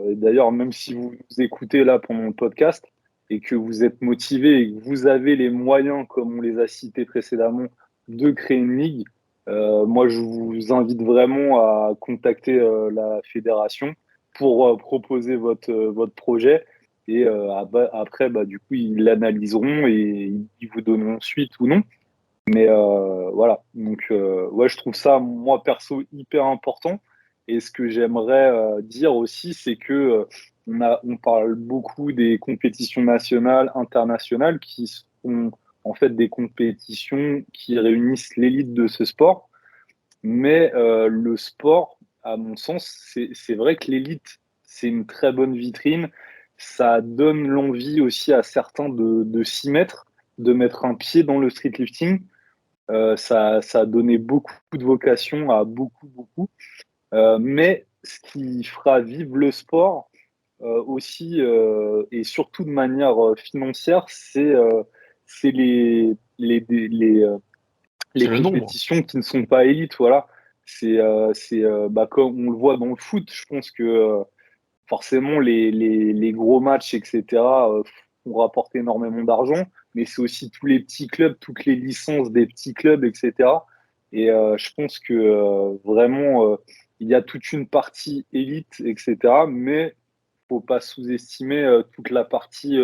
et d'ailleurs, même si vous nous écoutez là pendant le podcast et que vous êtes motivé et que vous avez les moyens, comme on les a cités précédemment, de créer une ligue, moi, je vous invite vraiment à contacter la fédération pour proposer votre projet. Et après, bah, du coup, ils l'analyseront et ils vous donneront suite ou non. Mais voilà, donc ouais, je trouve ça, moi perso, hyper important. Et ce que j'aimerais dire aussi, c'est que on parle beaucoup des compétitions nationales, internationales, qui sont en fait des compétitions qui réunissent l'élite de ce sport. Mais le sport, à mon sens, c'est vrai que l'élite, c'est une très bonne vitrine. Ça donne l'envie aussi à certains de s'y mettre, de mettre un pied dans le streetlifting. Ça a donné beaucoup de vocation à beaucoup. Mais ce qui fera vivre le sport aussi, et surtout de manière financière, c'est les C'est le nombre. compétitions qui ne sont pas élites. Voilà. Bah, comme on le voit dans le foot, je pense que forcément, les gros matchs, etc., font rapporter énormément d'argent, mais c'est aussi tous les petits clubs, toutes les licences des petits clubs, etc. Et je pense que vraiment, il y a toute une partie élite, etc., mais faut pas sous-estimer toute la partie,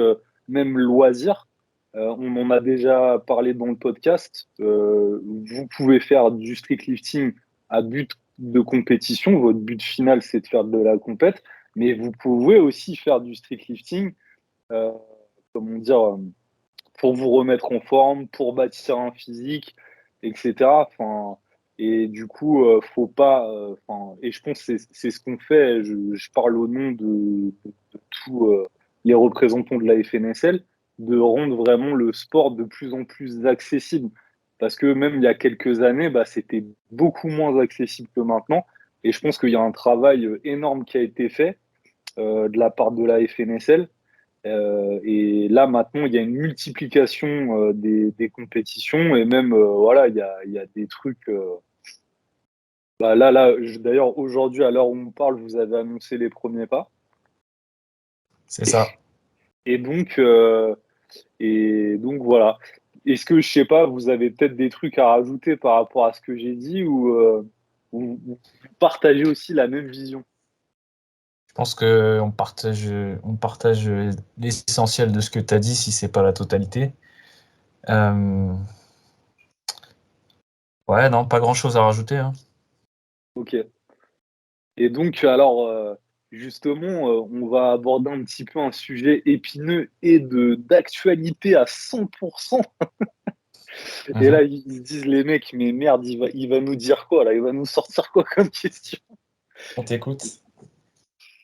même loisir. On en a déjà parlé dans le podcast. Vous pouvez faire du street lifting à but de compétition. Votre but final, c'est de faire de la compète. Mais vous pouvez aussi faire du street lifting, euh, comment dire, pour vous remettre en forme, pour bâtir un physique, etc. Enfin, Et du coup, faut pas. Et je pense que c'est ce qu'on fait. Je parle au nom de tous les représentants de la FNSL, de rendre vraiment le sport de plus en plus accessible. Parce que même il y a quelques années, bah, c'était beaucoup moins accessible que maintenant. Et je pense qu'il y a un travail énorme qui a été fait de la part de la FNSL. Et là, maintenant, il y a une multiplication des compétitions et même, voilà, il y a des trucs. Bah d'ailleurs, aujourd'hui, à l'heure où on parle, vous avez annoncé les premiers pas. C'est ça. Et donc, voilà. Est-ce que, je sais pas, vous avez peut-être des trucs à rajouter par rapport à ce que j'ai dit ou vous partagez aussi la même vision? Je pense qu'on partage l'essentiel de ce que tu as dit, si c'est pas la totalité. Ouais, non, pas grand-chose à rajouter, hein. Ok. Et donc, alors, justement, on va aborder un petit peu un sujet épineux et d'actualité à 100%. Et là, ils se disent, les mecs, mais merde, il va nous dire quoi, là? Il va nous sortir quoi comme question? On t'écoute.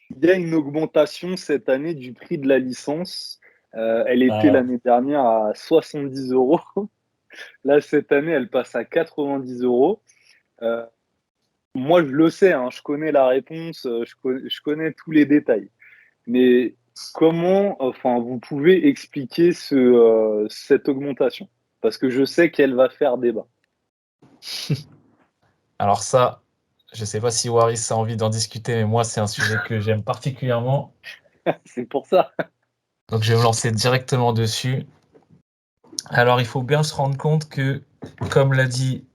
Il y a une augmentation cette année du prix de la licence. Elle était Ah, l'année dernière à 70 euros. Là, cette année, elle passe à 90 euros. Euh, Moi, je le sais, hein, je connais la réponse, je connais tous les détails. Mais comment, enfin, vous pouvez expliquer cette augmentation? Parce que je sais qu'elle va faire débat. alors ça, je sais pas si Waris a envie d'en discuter, mais moi, c'est un sujet que j'aime particulièrement. C'est pour ça. Donc, je vais me lancer directement dessus. Alors, il faut bien se rendre compte que, comme l'a dit,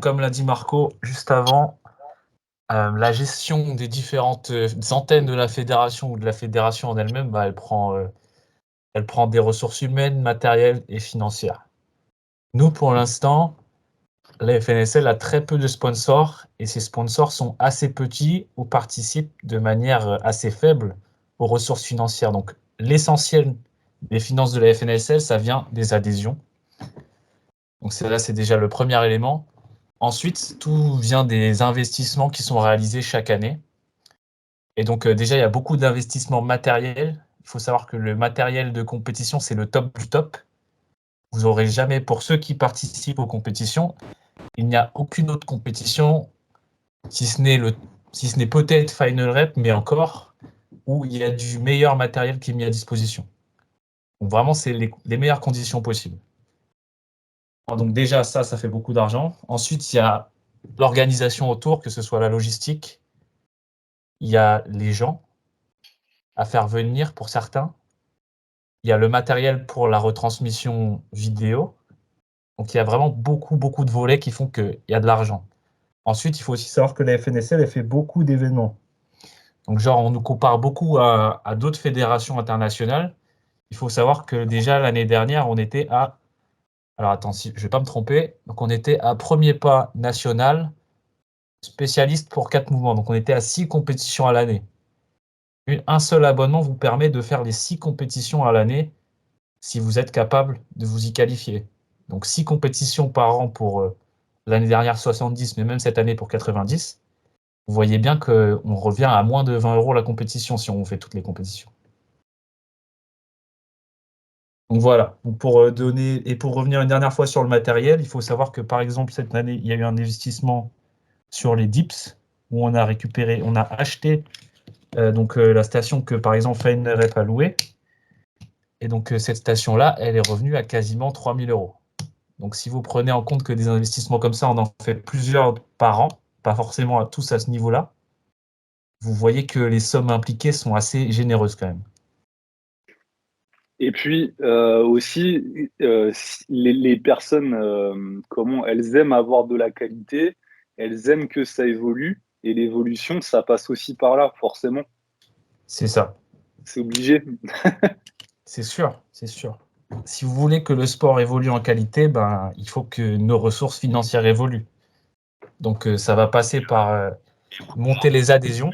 comme l'a dit Marco juste avant, la gestion des différentes antennes de la fédération ou de la fédération en elle-même, bah, elle prend des ressources humaines, matérielles et financières. Nous, pour l'instant, la FNSL a très peu de sponsors et ces sponsors sont assez petits ou participent de manière assez faible aux ressources financières. Donc, l'essentiel des finances de la FNSL, ça vient des adhésions. Donc, c'est déjà le premier élément. Ensuite, tout vient des investissements qui sont réalisés chaque année. Et donc, déjà, il y a beaucoup d'investissements matériels. Il faut savoir que le matériel de compétition, c'est le top du top. Vous n'aurez jamais, pour ceux qui participent aux compétitions, il n'y a aucune autre compétition, si ce n'est peut-être Final Rep, mais encore, où il y a du meilleur matériel qui est mis à disposition. Donc vraiment, c'est les meilleures conditions possibles. Donc déjà, ça fait beaucoup d'argent. Ensuite, il y a l'organisation autour, que ce soit la logistique, il y a les gens à faire venir pour certains, il y a le matériel pour la retransmission vidéo. Donc il y a vraiment beaucoup de volets qui font qu'il y a de l'argent. Ensuite, il faut aussi savoir que la FNSL, elle fait beaucoup d'événements. Donc, genre, on nous compare beaucoup à d'autres fédérations internationales. Il faut savoir que déjà, l'année dernière, on était à... Alors, attends, je ne vais pas me tromper. Donc, on était à premier pas national, spécialiste pour 4 mouvements. Donc, on était à 6 compétitions à l'année. Un seul abonnement vous permet de faire les 6 compétitions à l'année si vous êtes capable de vous y qualifier. Donc, 6 compétitions par an pour l'année dernière 70, mais même cette année pour 90. Vous voyez bien qu'on revient à moins de 20 € la compétition si on fait toutes les compétitions. Donc voilà, donc pour donner et pour revenir une dernière fois sur le matériel, il faut savoir que par exemple cette année, il y a eu un investissement sur les dips où on a acheté la station que par exemple Fainerep a louée. Et donc cette station-là, elle est revenue à quasiment 3000 €. Donc si vous prenez en compte que des investissements comme ça, on en fait plusieurs par an, pas forcément à tous à ce niveau-là, vous voyez que les sommes impliquées sont assez généreuses quand même. Et puis aussi, les personnes, comment elles aiment avoir de la qualité, elles aiment que ça évolue, et l'évolution, ça passe aussi par là, forcément. C'est ça. C'est obligé. C'est sûr, c'est sûr. Si vous voulez que le sport évolue en qualité, ben, il faut que nos ressources financières évoluent. Donc, ça va passer par monter les adhésions,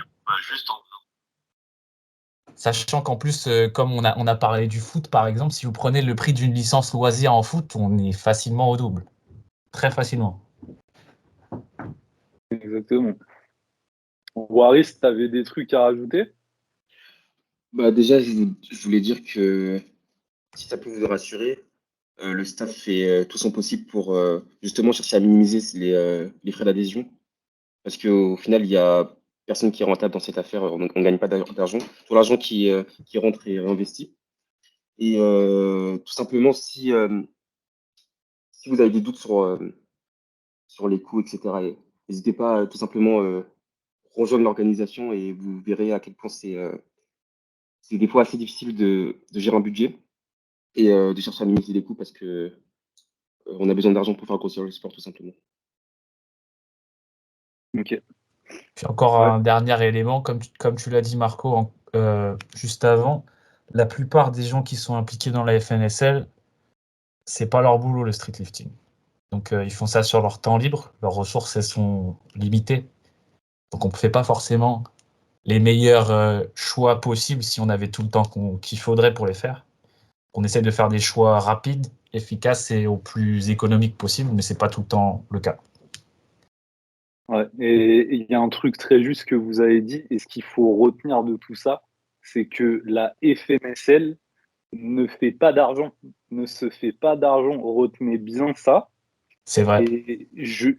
sachant qu'en plus, comme on a parlé du foot, par exemple, si vous prenez le prix d'une licence loisir en foot, on est facilement au double. Très facilement. Exactement. Waris, tu avais des trucs à rajouter? Bah, déjà, je voulais dire que si ça peut vous rassurer, le staff fait tout son possible pour justement chercher à minimiser les frais d'adhésion. Parce qu'au final, il y a personne qui est rentable dans cette affaire. On ne gagne pas d'argent. Tout l'argent qui rentre est réinvesti. Et tout simplement, si vous avez des doutes sur les coûts, etc., n'hésitez pas à tout simplement rejoindre l'organisation et vous verrez à quel point c'est des fois assez difficile de gérer un budget et de chercher à minimiser les coûts parce que on a besoin d'argent pour faire grossir le sport, tout simplement. Ok. Puis encore Ouais. un dernier élément, comme tu l'as dit Marco juste avant, la plupart des gens qui sont impliqués dans la FNSL, c'est pas leur boulot le street lifting. Donc ils font ça sur leur temps libre, leurs ressources elles sont limitées. Donc on ne fait pas forcément les meilleurs choix possibles si on avait tout le temps qu'il faudrait pour les faire. On essaie de faire des choix rapides, efficaces et au plus économique possible, mais c'est pas tout le temps le cas. Ouais. Et il y a un truc très juste que vous avez dit, et ce qu'il faut retenir de tout ça, c'est que la FNSL ne fait pas d'argent, ne se fait pas d'argent. Retenez bien ça. C'est vrai. Et je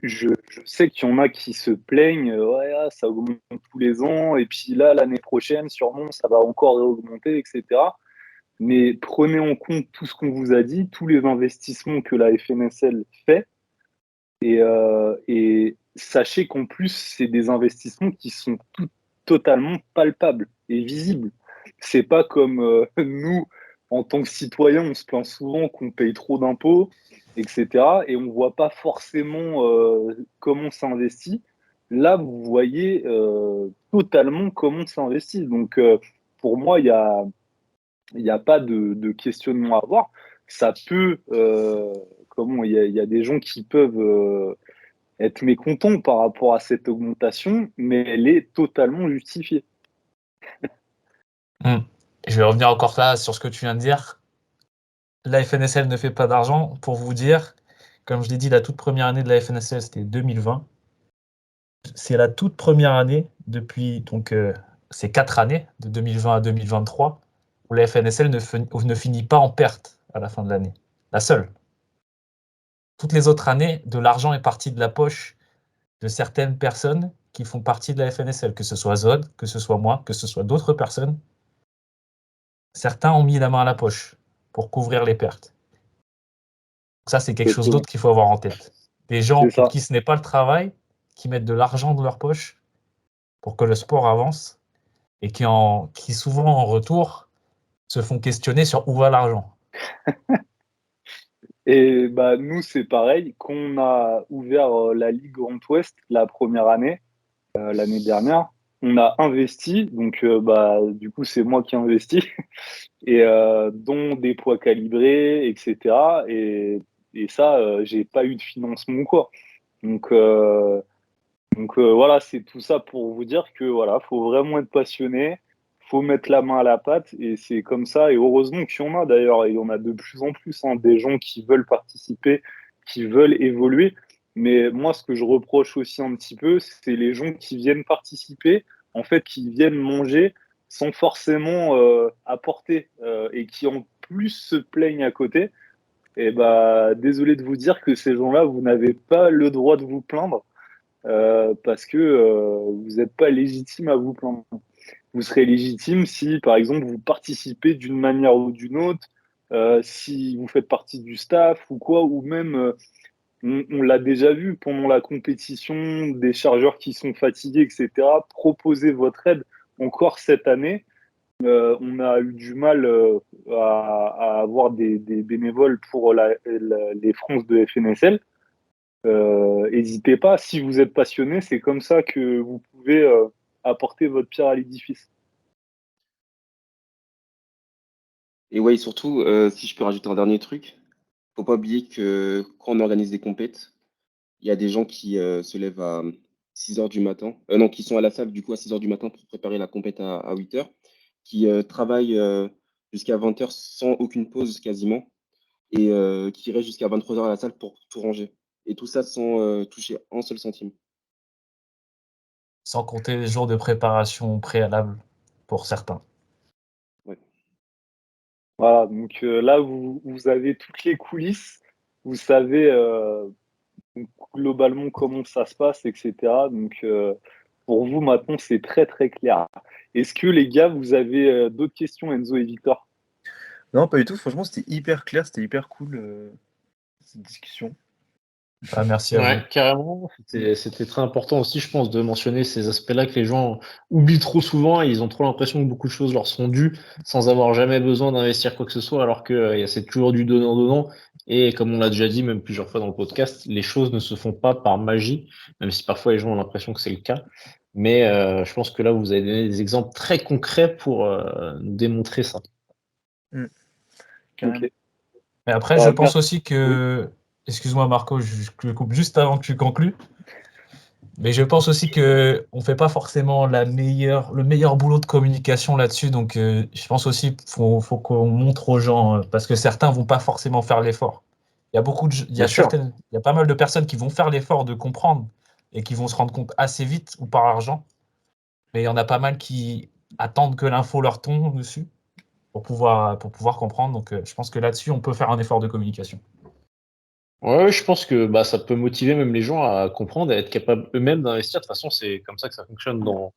sais qu'il y en a qui se plaignent, ouais, ça augmente tous les ans, et puis là, l'année prochaine, sûrement, ça va encore augmenter, etc. Mais prenez en compte tout ce qu'on vous a dit, tous les investissements que la FNSL fait, et sachez qu'en plus, c'est des investissements qui sont totalement palpables et visibles. C'est pas comme nous, en tant que citoyens, on se plaint souvent qu'on paye trop d'impôts, etc. Et on voit pas forcément comment ça investit. Là, vous voyez totalement comment ça investit. Donc, pour moi, il y a pas de questionnement à avoir. Ça peut, il y a des gens qui peuvent être mécontents par rapport à cette augmentation, mais elle est totalement justifiée. Je vais revenir encore là sur ce que tu viens de dire. La FNSL ne fait pas d'argent. Pour vous dire, comme je l'ai dit, la toute première année de la FNSL, c'était 2020. C'est la toute première année depuis ces 4 années, de 2020 à 2023, où la FNSL ne finit pas en perte à la fin de l'année. La seule. Toutes les autres années, de l'argent est parti de la poche de certaines personnes qui font partie de la FNSL, que ce soit Zod, que ce soit moi, que ce soit d'autres personnes. Certains ont mis la main à la poche pour couvrir les pertes. Donc ça, c'est quelque chose Exactement. d'autre qu'il faut avoir en tête. Des gens C'est pour ça. qui ce n'est pas le travail, qui mettent de l'argent dans leur poche pour que le sport avance et qui souvent en retour se font questionner sur où va l'argent. Et bah, nous, c'est pareil. Quand on a ouvert la Ligue Grand Ouest la première année, l'année dernière, on a investi. Donc, bah, du coup, c'est moi qui investis. Et dont des poids calibrés, etc. Et ça, j'ai pas eu de financement ou quoi. Donc, voilà, c'est tout ça pour vous dire que voilà, faut vraiment être passionné, faut mettre la main à la pâte et c'est comme ça. Et heureusement qu'il y en a d'ailleurs, et il y en a de plus en plus, hein, des gens qui veulent participer, qui veulent évoluer. Mais moi, ce que je reproche aussi un petit peu, c'est les gens qui viennent participer, en fait, qui viennent manger sans forcément apporter et qui en plus se plaignent à côté. Et bah, désolé de vous dire que ces gens-là, vous n'avez pas le droit de vous plaindre parce que vous n'êtes pas légitime à vous plaindre. Vous serez légitime si, par exemple, vous participez d'une manière ou d'une autre, si vous faites partie du staff ou quoi, ou même, on l'a déjà vu pendant la compétition, des chargeurs qui sont fatigués, etc. Proposez votre aide encore cette année. On a eu du mal à avoir des bénévoles pour les France de FNSL. N'hésitez pas, si vous êtes passionné, c'est comme ça que vous pouvez apporter votre pierre à l'édifice. Et ouais, surtout, si je peux rajouter un dernier truc, faut pas oublier que quand on organise des compètes, il y a des gens qui se lèvent à 6 heures du matin, non, qui sont à la salle du coup à 6 heures du matin pour préparer la compète à 8 heures, qui travaillent jusqu'à 20 heures sans aucune pause quasiment, et qui restent jusqu'à 23 heures à la salle pour tout ranger. Et tout ça sans toucher un seul centime. sans compter les jours de préparation préalable pour certains. Voilà, donc là, vous avez toutes les coulisses, vous savez donc, globalement comment ça se passe, etc. Donc, pour vous, maintenant, c'est très, très clair. Est-ce que, les gars, vous avez d'autres questions, Enzo et Victor? Non, pas du tout. Franchement, c'était hyper clair, c'était hyper cool cette discussion. Ah, merci à Ouais, vous. carrément. C'était très important aussi, je pense, de mentionner ces aspects-là que les gens oublient trop souvent. Et ils ont trop l'impression que beaucoup de choses leur sont dues sans avoir jamais besoin d'investir quoi que ce soit, alors que c'est toujours du donnant-donnant. Et comme on l'a déjà dit, même plusieurs fois dans le podcast, les choses ne se font pas par magie, même si parfois les gens ont l'impression que c'est le cas. Mais je pense que là, vous avez donné des exemples très concrets pour nous démontrer ça. Carrément. Ok. Mais après, je pense Merci. aussi que, excuse-moi Marco, je coupe juste avant que tu conclues, mais je pense aussi que on fait pas forcément le meilleur boulot de communication là-dessus. Donc, je pense aussi faut qu'on montre aux gens, parce que certains vont pas forcément faire l'effort. Il y a Bien sûr. il y a pas mal de personnes qui vont faire l'effort de comprendre et qui vont se rendre compte assez vite ou par argent. Mais il y en a pas mal qui attendent que l'info leur tombe dessus pour pouvoir comprendre. Donc, je pense que là-dessus, on peut faire un effort de communication. Ouais, je pense que ça peut motiver même les gens à comprendre, à être capables eux-mêmes d'investir. De toute façon, c'est comme ça que ça fonctionne dans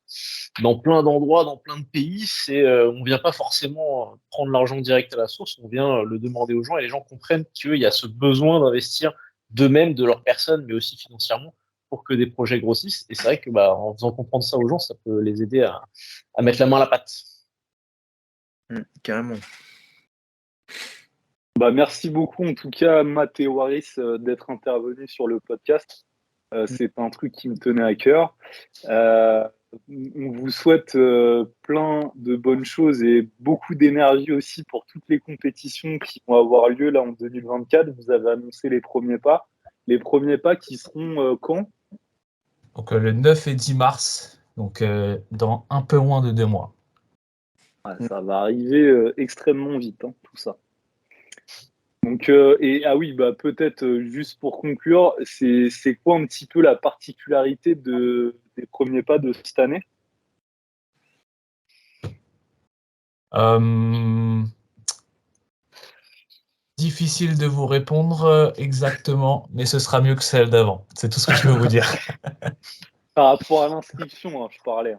plein d'endroits, dans plein de pays. On vient pas forcément prendre l'argent direct à la source, on vient le demander aux gens et les gens comprennent qu'il y a ce besoin d'investir d'eux-mêmes, de leur personne, mais aussi financièrement pour que des projets grossissent. Et c'est vrai que en faisant comprendre ça aux gens, ça peut les aider à mettre la main à la pâte. Carrément. Merci beaucoup, en tout cas, Matt et Waris, d'être intervenus sur le podcast. C'est un truc qui me tenait à cœur. On vous souhaite plein de bonnes choses et beaucoup d'énergie aussi pour toutes les compétitions qui vont avoir lieu là en 2024. Vous avez annoncé les premiers pas. Les premiers pas qui seront quand? Donc, le 9 et 10 mars, donc dans un peu moins de 2 mois. Ça va arriver extrêmement vite, hein, tout ça. Donc, ah oui, peut-être juste pour conclure, c'est quoi un petit peu la particularité des premiers pas de cette année? Difficile de vous répondre exactement, mais ce sera mieux que celle d'avant. C'est tout ce que je peux vous dire. Par rapport à l'inscription, hein, je parlais.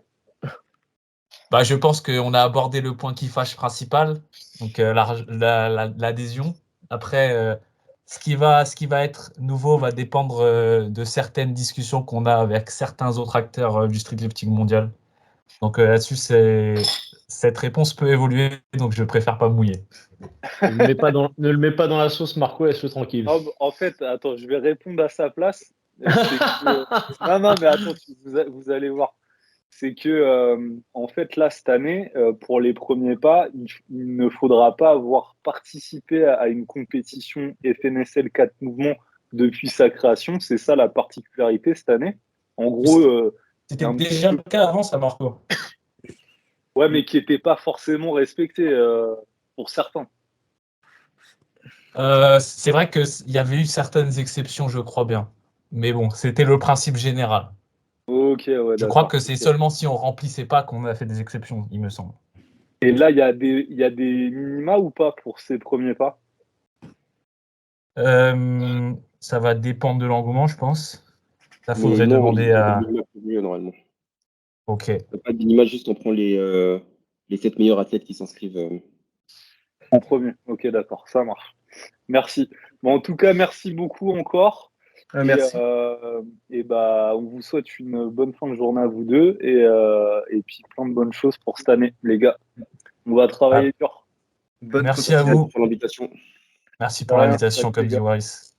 Je pense qu'on a abordé le point qui fâche principal, donc l'adhésion. Après, ce qui va être nouveau va dépendre de certaines discussions qu'on a avec certains autres acteurs du streetlifting mondial. Donc là-dessus, cette réponse peut évoluer, donc je préfère pas mouiller. Ne le mets pas dans la sauce, Marco, laisse-le tranquille. En fait, attends, je vais répondre à sa place. Non, mais attends, vous allez voir. C'est que, en fait, là, cette année, pour les premiers pas, il ne faudra pas avoir participé à une compétition FNSL 4 mouvements depuis sa création. C'est ça la particularité cette année. En gros, C'était un petit déjà peu. le cas avant, ça, Marco. Ouais, mais qui n'était pas forcément respecté pour certains. C'est vrai qu'il y avait eu certaines exceptions, je crois bien. Mais bon, c'était le principe général. Ok, ouais, Je crois d'accord. que c'est Ok. seulement si on remplissait pas qu'on a fait des exceptions, il me semble. Et là, il y a des minima ou pas pour ces premiers pas? Ça va dépendre de l'engouement, je pense. Ça Mais faudrait non, il demander n'y a pas de à. minima prévu normalement. Ok. Il n'y a pas de minima, juste on prend les 7 meilleurs athlètes qui s'inscrivent. En premier. Ok, d'accord, ça marche. Merci. Bon, en tout cas, merci beaucoup encore. Merci. On vous souhaite une bonne fin de journée à vous deux et puis plein de bonnes choses pour cette année, les gars. On va travailler dur. Bonne Merci à Merci vous. pour l'invitation. Merci De pour rien. l'invitation, Salut, comme les dit gars. Waris.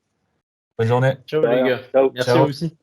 Bonne journée. Ciao De les rien. gars. Ciao. Merci à Ciao. vous aussi.